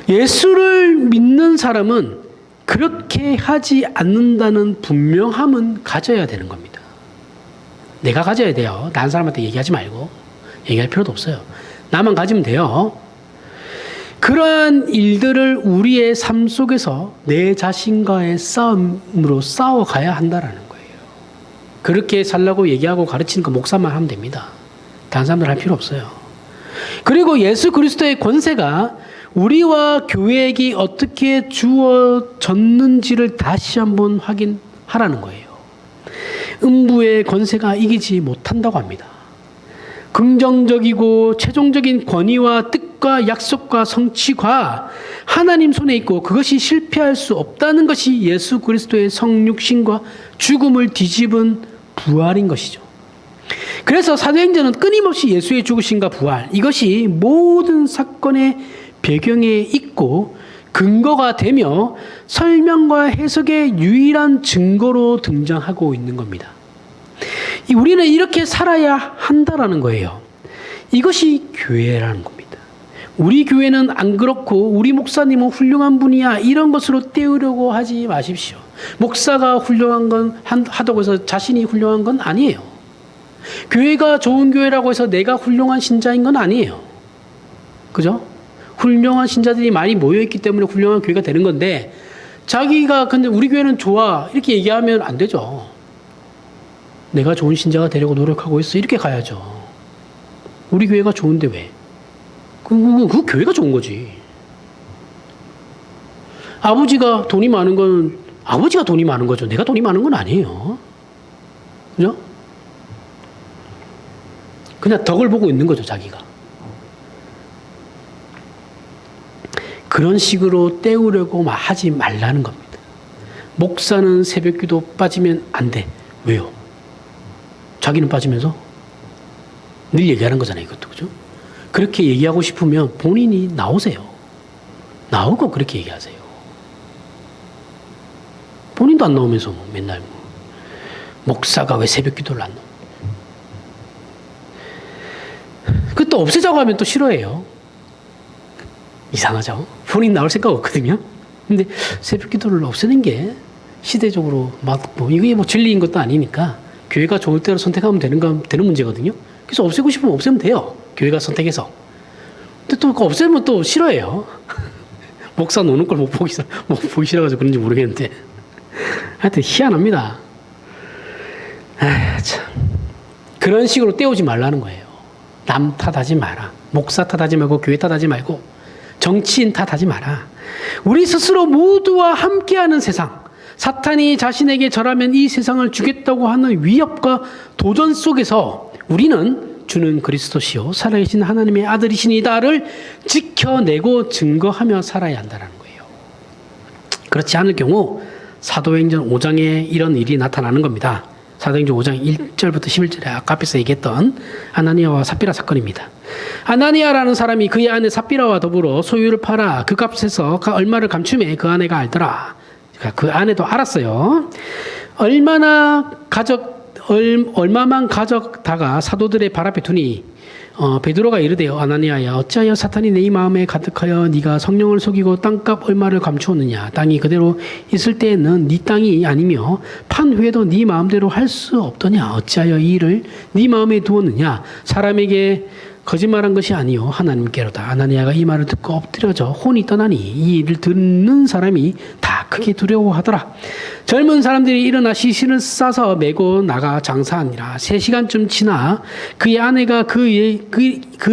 Speaker 1: 예수를 믿는 사람은 그렇게 하지 않는다는 분명함은 가져야 되는 겁니다. 내가 가져야 돼요. 다른 사람한테 얘기하지 말고. 얘기할 필요도 없어요. 나만 가지면 돼요. 그러한 일들을 우리의 삶 속에서 내 자신과의 싸움으로 싸워가야 한다라는 거예요. 그렇게 살라고 얘기하고 가르치는 거 목사만 하면 됩니다. 다른 사람들 할 필요 없어요. 그리고 예수 그리스도의 권세가 우리와 교회에게 어떻게 주어졌는지를 다시 한번 확인하라는 거예요. 음부의 권세가 이기지 못한다고 합니다. 긍정적이고 최종적인 권위와 뜻과 약속과 성취가 하나님 손에 있고 그것이 실패할 수 없다는 것이 예수 그리스도의 성육신과 죽음을 뒤집은 부활인 것이죠. 그래서 사도행전은 끊임없이 예수의 죽으심과 부활, 이것이 모든 사건의 배경에 있고 근거가 되며 설명과 해석의 유일한 증거로 등장하고 있는 겁니다. 우리는 이렇게 살아야 한다라는 거예요. 이것이 교회라는 겁니다. 우리 교회는 안 그렇고 우리 목사님은 훌륭한 분이야 이런 것으로 떼우려고 하지 마십시오. 목사가 훌륭한 건 하다고 해서 자신이 훌륭한 건 아니에요. 교회가 좋은 교회라고 해서 내가 훌륭한 신자인 건 아니에요. 그죠? 훌륭한 신자들이 많이 모여있기 때문에 훌륭한 교회가 되는 건데 자기가 근데 우리 교회는 좋아 이렇게 얘기하면 안 되죠. 내가 좋은 신자가 되려고 노력하고 있어 이렇게 가야죠. 우리 교회가 좋은데 왜? 그 교회가 좋은 거지. 아버지가 돈이 많은 건 아버지가 돈이 많은 거죠. 내가 돈이 많은 건 아니에요. 그죠? 그냥 덕을 보고 있는 거죠, 자기가. 그런 식으로 때우려고 하지 말라는 겁니다. 목사는 새벽기도 빠지면 안 돼. 왜요? 자기는 빠지면서 늘 얘기하는 거잖아요, 이것도. 그죠? 그렇게 얘기하고 싶으면 본인이 나오세요. 나오고 그렇게 얘기하세요. 본인도 안 나오면서 뭐 맨날 목사가 왜 새벽기도를 안 나오? 그 또 없애자고 하면 또 싫어해요. 이상하죠? 본인 나올 생각 없거든요. 근데 새벽 기도를 없애는 게 시대적으로 이게 진리인 것도 아니니까 교회가 좋을 때로 선택하면 되는 문제거든요. 그래서 없애고 싶으면 없애면 돼요. 교회가 선택해서. 근데 또 그거 없애면 또 싫어해요. 목사 노는 걸 못 보기 싫어가지고 그런지 모르겠는데. 하여튼 희한합니다. 참. 그런 식으로 떼우지 말라는 거예요. 남 탓하지 마라. 목사 탓하지 말고 교회 탓하지 말고 정치인 탓하지 마라. 우리 스스로 모두와 함께하는 세상, 사탄이 자신에게 절하면 이 세상을 주겠다고 하는 위협과 도전 속에서 우리는 주는 그리스도시요 살아계신 하나님의 아들이시니다를 지켜내고 증거하며 살아야 한다는 거예요. 그렇지 않을 경우 사도행전 5장에 이런 일이 나타나는 겁니다. 사도행전 5장 1절부터 11절에 아까 앞에서 얘기했던 아나니아와 삽비라 사건입니다. 아나니아라는 사람이 그의 아내 삽비라와 더불어 소유를 팔아 그 값에서 얼마를 감춤해 그 아내가 알더라. 그 아내도 알았어요. 얼마만 가져다가 사도들의 발 앞에 두니 베드로가 이르되 아나니아야 어찌하여 사탄이 내 마음에 가득하여 네가 성령을 속이고 땅값 얼마를 감추었느냐. 땅이 그대로 있을 때에는 네 땅이 아니며 판 후에도 네 마음대로 할 수 없더냐. 어찌하여 이 일을 네 마음에 두었느냐. 사람에게 거짓말한 것이 아니요 하나님께로다. 아나니아가 이 말을 듣고 엎드려져 혼이 떠나니 이 일을 듣는 사람이 다 크게 두려워하더라. 젊은 사람들이 일어나 시신을 싸서 메고 나가 장사하니라. 3시간쯤 지나 그의 아내가 그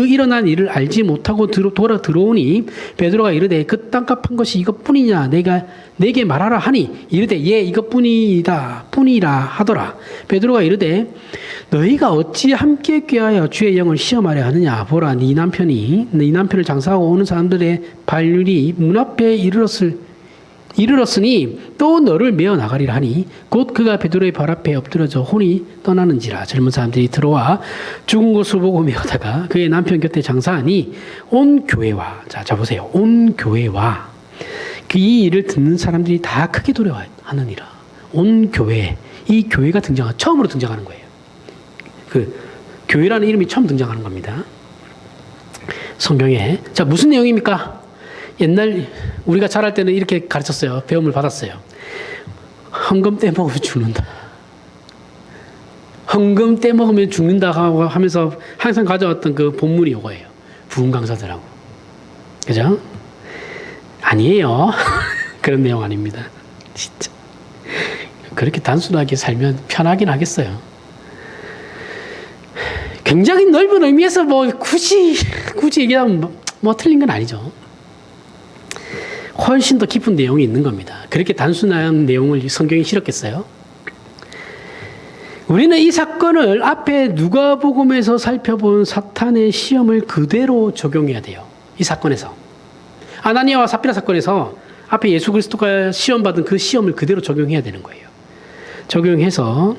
Speaker 1: 일어난 일을 알지 못하고 들어오니 베드로가 이르되 그 땅값 한 것이 이것뿐이냐 내가 내게 말하라 하니 이르되 예 이것뿐이라 하더라. 베드로가 이르되 너희가 어찌 함께 꾀하여 주의 영을 시험하려 하느냐. 보라 네 남편을 장사하고 오는 사람들의 발률이 문 앞에 이르렀으니 또 너를 메어 나가리라 하니 곧 그가 베드로의 발 앞에 엎드려져 혼이 떠나는지라. 젊은 사람들이 들어와 죽은 것을 보고 메어다가 그의 남편 곁에 장사하니 온 교회와 자 보세요. 온 교회와 이 일을 듣는 사람들이 다 크게 두려워하느니라. 온 교회. 이 교회가 처음으로 등장하는 거예요. 그 교회라는 이름이 처음 등장하는 겁니다. 성경에. 자, 무슨 내용입니까? 옛날 우리가 자랄 때는 이렇게 가르쳤어요. 배움을 받았어요. 헌금 떼먹으면 죽는다. 헌금 떼먹으면 죽는다 하면서 항상 가져왔던 그 본문이 이거예요. 부흥 강사들하고. 그죠? 아니에요. 그런 내용 아닙니다. 진짜. 그렇게 단순하게 살면 편하긴 하겠어요. 굉장히 넓은 의미에서 굳이 얘기하면 틀린 건 아니죠. 훨씬 더 깊은 내용이 있는 겁니다. 그렇게 단순한 내용을 성경이 실었겠어요? 우리는 이 사건을 앞에 누가복음에서 살펴본 사탄의 시험을 그대로 적용해야 돼요. 이 사건에서. 아나니아와 삽비라 사건에서 앞에 예수 그리스도가 시험받은 그 시험을 그대로 적용해야 되는 거예요. 적용해서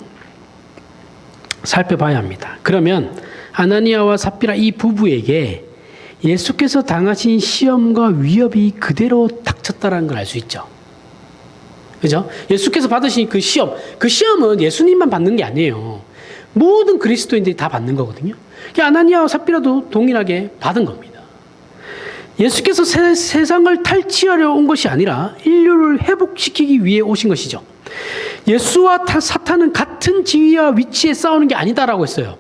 Speaker 1: 살펴봐야 합니다. 그러면 아나니아와 삽비라 이 부부에게 예수께서 당하신 시험과 위협이 그대로 닥쳤다는 걸 알 수 있죠. 그죠? 예수께서 받으신 그 시험은 예수님만 받는 게 아니에요. 모든 그리스도인들이 다 받는 거거든요. 아나니아와 삽비라도 동일하게 받은 겁니다. 예수께서 세상을 탈취하려 온 것이 아니라 인류를 회복시키기 위해 오신 것이죠. 예수와 사탄은 같은 지위와 위치에 싸우는 게 아니다라고 했어요.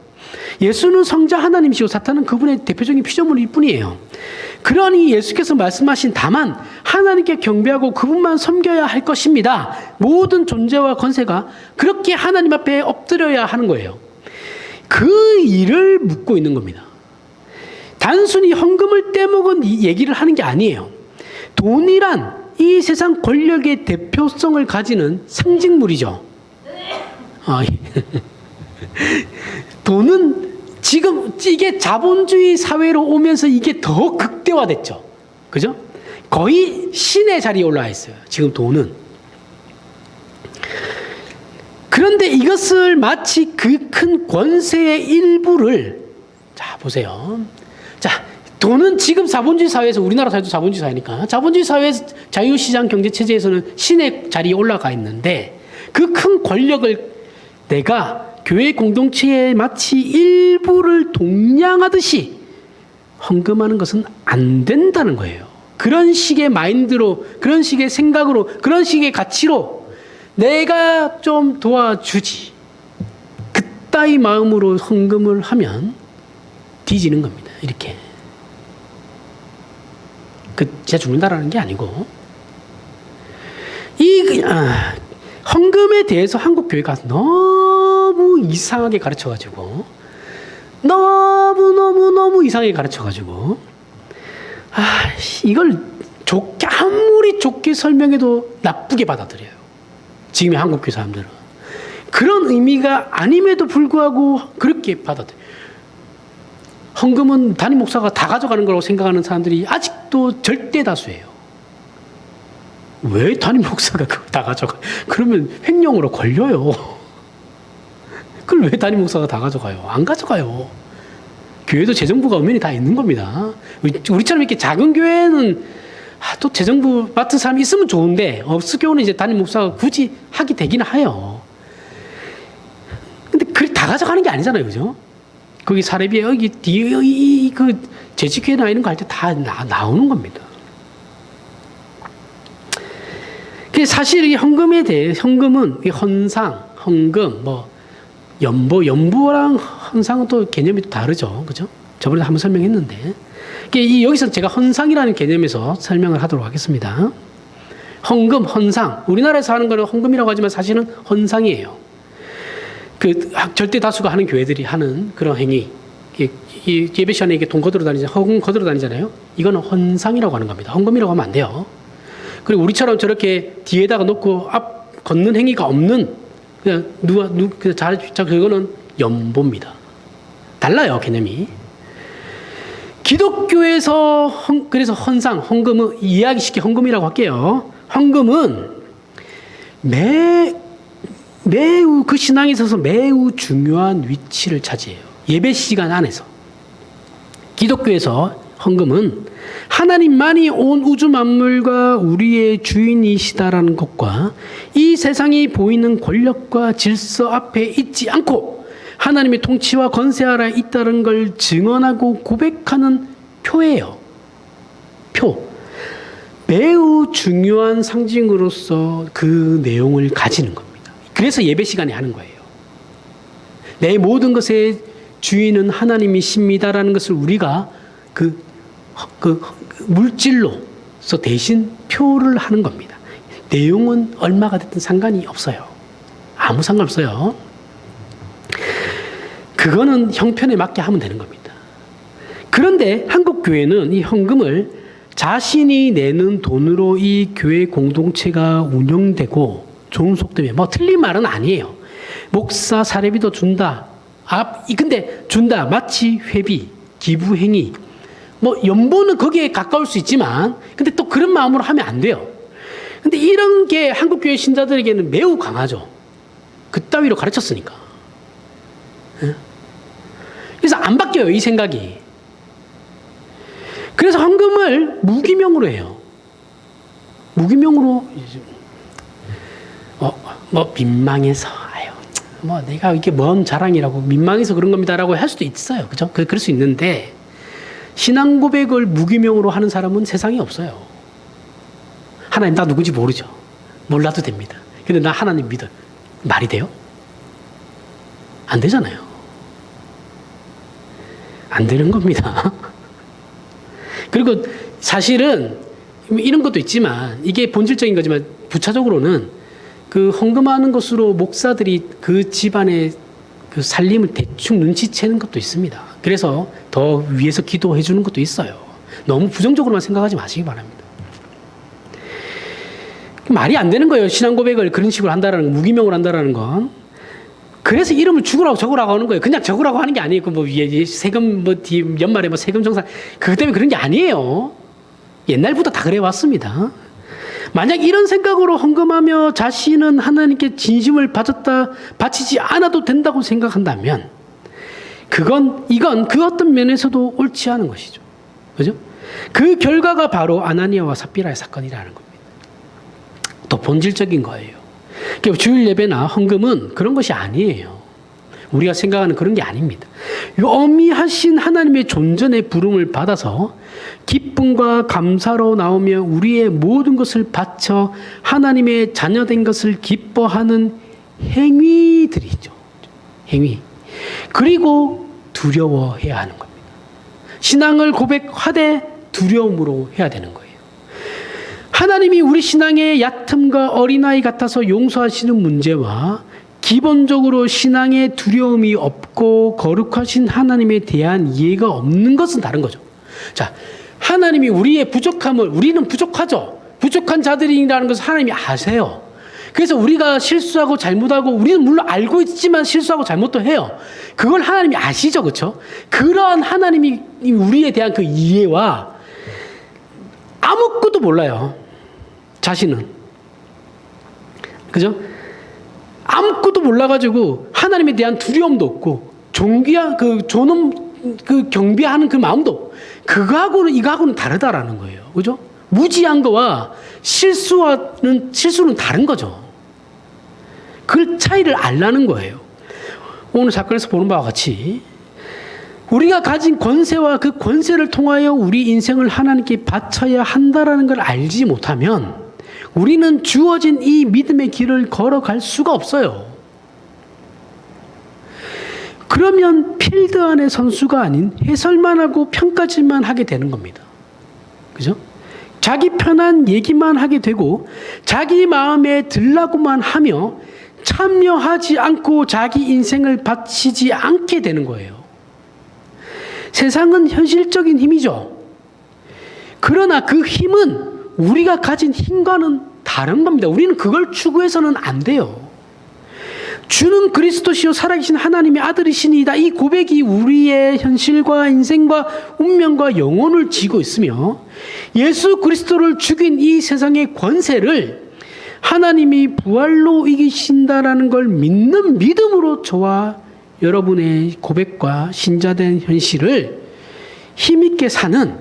Speaker 1: 예수는 성자 하나님이시고 사탄은 그분의 대표적인 피조물일 뿐이에요. 그러니 예수께서 말씀하신 다만 하나님께 경배하고 그분만 섬겨야 할 것입니다. 모든 존재와 권세가 그렇게 하나님 앞에 엎드려야 하는 거예요. 그 일을 묻고 있는 겁니다. 단순히 헌금을 떼먹은 이 얘기를 하는 게 아니에요. 돈이란 이 세상 권력의 대표성을 가지는 상징물이죠. 돈은 지금 이게 자본주의 사회로 오면서 이게 더 극대화됐죠. 그죠? 거의 신의 자리에 올라와 있어요. 지금 돈은. 그런데 이것을 마치 그 큰 권세의 일부를 자 보세요. 자 돈은 지금 자본주의 사회에서 우리나라 사회도 자본주의 사회니까 자본주의 사회에서 자유시장 경제체제에서는 신의 자리에 올라가 있는데 그 큰 권력을 내가 교회 공동체에 마치 일부를 동냥하듯이 헌금하는 것은 안 된다는 거예요. 그런 식의 마인드로, 그런 식의 생각으로, 그런 식의 가치로 내가 좀 도와주지. 그따위 마음으로 헌금을 하면 뒤지는 겁니다. 이렇게. 제가 죽는다라는 게 아니고. 헌금에 대해서 한국 교회가 너무 이상하게 가르쳐가지고 너무 이상하게 가르쳐가지고 이걸 아무리 좋게 설명해도 나쁘게 받아들여요. 지금의 한국 교회 사람들은 그런 의미가 아님에도 불구하고 그렇게 받아들여요. 헌금은 담임 목사가 다 가져가는 거라고 생각하는 사람들이 아직도 절대 다수예요. 왜 담임 목사가 그걸 다 가져가? 그러면 횡령으로 걸려요. 그걸 왜 담임 목사가 다 가져가요? 안 가져가요. 교회도 재정부가 엄연히 다 있는 겁니다. 우리처럼 이렇게 작은 교회는 또 재정부 맡은 사람이 있으면 좋은데 없을 경우는 이제 담임 목사가 굳이 하게 되긴 해요. 다 가져가는 게 아니잖아요, 그죠? 거기 사례비에 여기 뒤에 그 재직회에 나 있는 거 할 때 다 나오는 겁니다. 사실 이 헌금에 대해 헌금은 이 헌상, 헌금, 뭐 연보랑 헌상은 또 개념이 또 다르죠, 그죠? 저번에 한번 설명했는데, 여기서 제가 헌상이라는 개념에서 설명을 하도록 하겠습니다. 헌금, 헌상. 우리나라에서 하는 거는 헌금이라고 하지만 사실은 헌상이에요. 그 절대 다수가 하는 교회들이 하는 그런 행위. 이 예배 시간에 이게 돈 거들어 다니잖아요. 헌금 거들어 다니잖아요. 이거는 헌상이라고 하는 겁니다. 헌금이라고 하면 안 돼요. 그리고 우리처럼 저렇게 뒤에다가 놓고 앞 걷는 행위가 없는 그냥 그거는 연보입니다. 달라요, 개념이. 기독교에서 그래서 헌상, 헌금은 이해하기 쉽게 헌금이라고 할게요. 헌금은 매우 그 신앙에 있어서 매우 중요한 위치를 차지해요. 예배 시간 안에서. 기독교에서 헌금은 하나님만이 온 우주 만물과 우리의 주인이시다라는 것과 이 세상이 보이는 권력과 질서 앞에 있지 않고 하나님의 통치와 권세 아래 있다는 걸 증언하고 고백하는 표예요. 표. 매우 중요한 상징으로서 그 내용을 가지는 겁니다. 그래서 예배 시간에 하는 거예요. 내 모든 것의 주인은 하나님이십니다라는 것을 우리가 그 물질로서 대신 표를 하는 겁니다. 내용은 얼마가 됐든 상관이 없어요. 아무 상관없어요. 그거는 형편에 맞게 하면 되는 겁니다. 그런데 한국 교회는 이 헌금을 자신이 내는 돈으로 이 교회 공동체가 운영되고 존속되면 뭐 틀린 말은 아니에요. 목사 사례비도 준다. 근데 준다. 마치 회비, 기부 행위. 뭐 연보는 거기에 가까울 수 있지만 근데 또 그런 마음으로 하면 안 돼요. 근데 이런 게 한국 교회 신자들에게는 매우 강하죠. 그따위로 가르쳤으니까. 그래서 안 바뀌어요, 이 생각이. 그래서 헌금을 무기명으로 해요. 무기명으로 뭐 민망해서 뭐 내가 이게 뭔 자랑이라고 민망해서 그런 겁니다라고 할 수도 있어요. 그죠? 그럴 수 있는데 신앙 고백을 무기명으로 하는 사람은 세상에 없어요. 하나님 나 누군지 모르죠. 몰라도 됩니다. 근데 나 하나님 믿어. 말이 돼요? 안 되잖아요. 안 되는 겁니다. 그리고 사실은 이런 것도 있지만 이게 본질적인 거지만 부차적으로는 그 헌금하는 것으로 목사들이 그 집안의 그 살림을 대충 눈치채는 것도 있습니다. 그래서 더 위에서 기도해 주는 것도 있어요. 너무 부정적으로만 생각하지 마시기 바랍니다. 말이 안 되는 거예요. 신앙 고백을 그런 식으로 한다라는 건, 무기명으로 한다라는 건. 그래서 이름을 죽으라고 적으라고 하는 거예요. 그냥 적으라고 하는 게 아니에요. 뭐 위에 세금 연말에 뭐 세금 정산 그것 때문에 그런 게 아니에요. 옛날부터 다 그래 왔습니다. 만약 이런 생각으로 헌금하며 자신은 하나님께 진심을 바치지 않아도 된다고 생각한다면 이건 그 어떤 면에서도 옳지 않은 것이죠. 그죠? 그 결과가 바로 아나니아와 삽비라의 사건이라는 겁니다. 더 본질적인 거예요. 주일 예배나 헌금은 그런 것이 아니에요. 우리가 생각하는 그런 게 아닙니다. 어미하신 하나님의 존전의 부름을 받아서 기쁨과 감사로 나오며 우리의 모든 것을 바쳐 하나님의 자녀된 것을 기뻐하는 행위들이죠. 행위. 그리고 두려워해야 하는 겁니다. 신앙을 고백하되 두려움으로 해야 되는 거예요. 하나님이 우리 신앙의 얕음과 어린아이 같아서 용서하시는 문제와 기본적으로 신앙에 두려움이 없고 거룩하신 하나님에 대한 이해가 없는 것은 다른 거죠. 자, 하나님이 우리의 부족함을, 우리는 부족하죠. 부족한 자들이라는 것을 하나님이 아세요. 그래서 우리가 실수하고 잘못하고 우리는 물론 알고 있지만 실수하고 잘못도 해요. 그걸 하나님이 아시죠. 그렇죠? 그러한 하나님이 우리에 대한 그 이해와 아무것도 몰라요. 자신은. 그죠? 아무것도 몰라가지고 하나님에 대한 두려움도 없고 존귀한 경배하는 그 마음도 이거하고는 다르다라는 거예요. 그죠? 무지한 거와 실수는 다른 거죠. 그 차이를 알라는 거예요. 오늘 사건에서 보는 바와 같이 우리가 가진 권세와 그 권세를 통하여 우리 인생을 하나님께 바쳐야 한다라는 걸 알지 못하면 우리는 주어진 이 믿음의 길을 걸어갈 수가 없어요. 그러면 필드 안의 선수가 아닌 해설만 하고 평가질만 하게 되는 겁니다. 그죠? 자기 편한 얘기만 하게 되고 자기 마음에 들라고만 하며 참여하지 않고 자기 인생을 바치지 않게 되는 거예요. 세상은 현실적인 힘이죠. 그러나 그 힘은 우리가 가진 힘과는 다른 겁니다. 우리는 그걸 추구해서는 안 돼요. 주는 그리스도시요 살아계신 하나님의 아들이시니이다. 이 고백이 우리의 현실과 인생과 운명과 영혼을 지고 있으며 예수 그리스도를 죽인 이 세상의 권세를 하나님이 부활로 이기신다라는 걸 믿는 믿음으로 저와 여러분의 고백과 신자된 현실을 힘있게 사는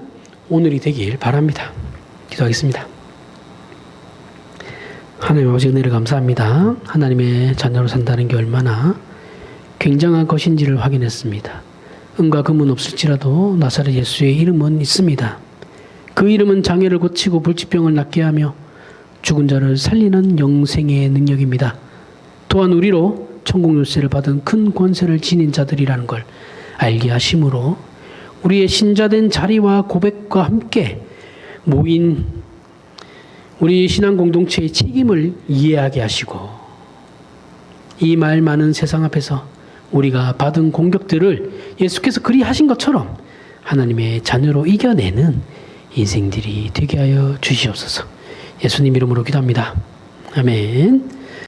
Speaker 1: 오늘이 되길 바랍니다. 기도하겠습니다. 하나님 아버지 은혜를 감사합니다. 하나님의 자녀로 산다는 게 얼마나 굉장한 것인지를 확인했습니다. 은과 금은 없을지라도 나사렛 예수의 이름은 있습니다. 그 이름은 장애를 고치고 불치병을 낫게 하며 죽은 자를 살리는 영생의 능력입니다. 또한 우리로 천국 열쇠를 받은 큰 권세를 지닌 자들이라는 걸 알게 하심으로 우리의 신자된 자리와 고백과 함께 모인 우리 신앙 공동체의 책임을 이해하게 하시고 이 말 많은 세상 앞에서 우리가 받은 공격들을 예수께서 그리하신 것처럼 하나님의 자녀로 이겨내는 인생들이 되게 하여 주시옵소서. 예수님 이름으로 기도합니다. 아멘.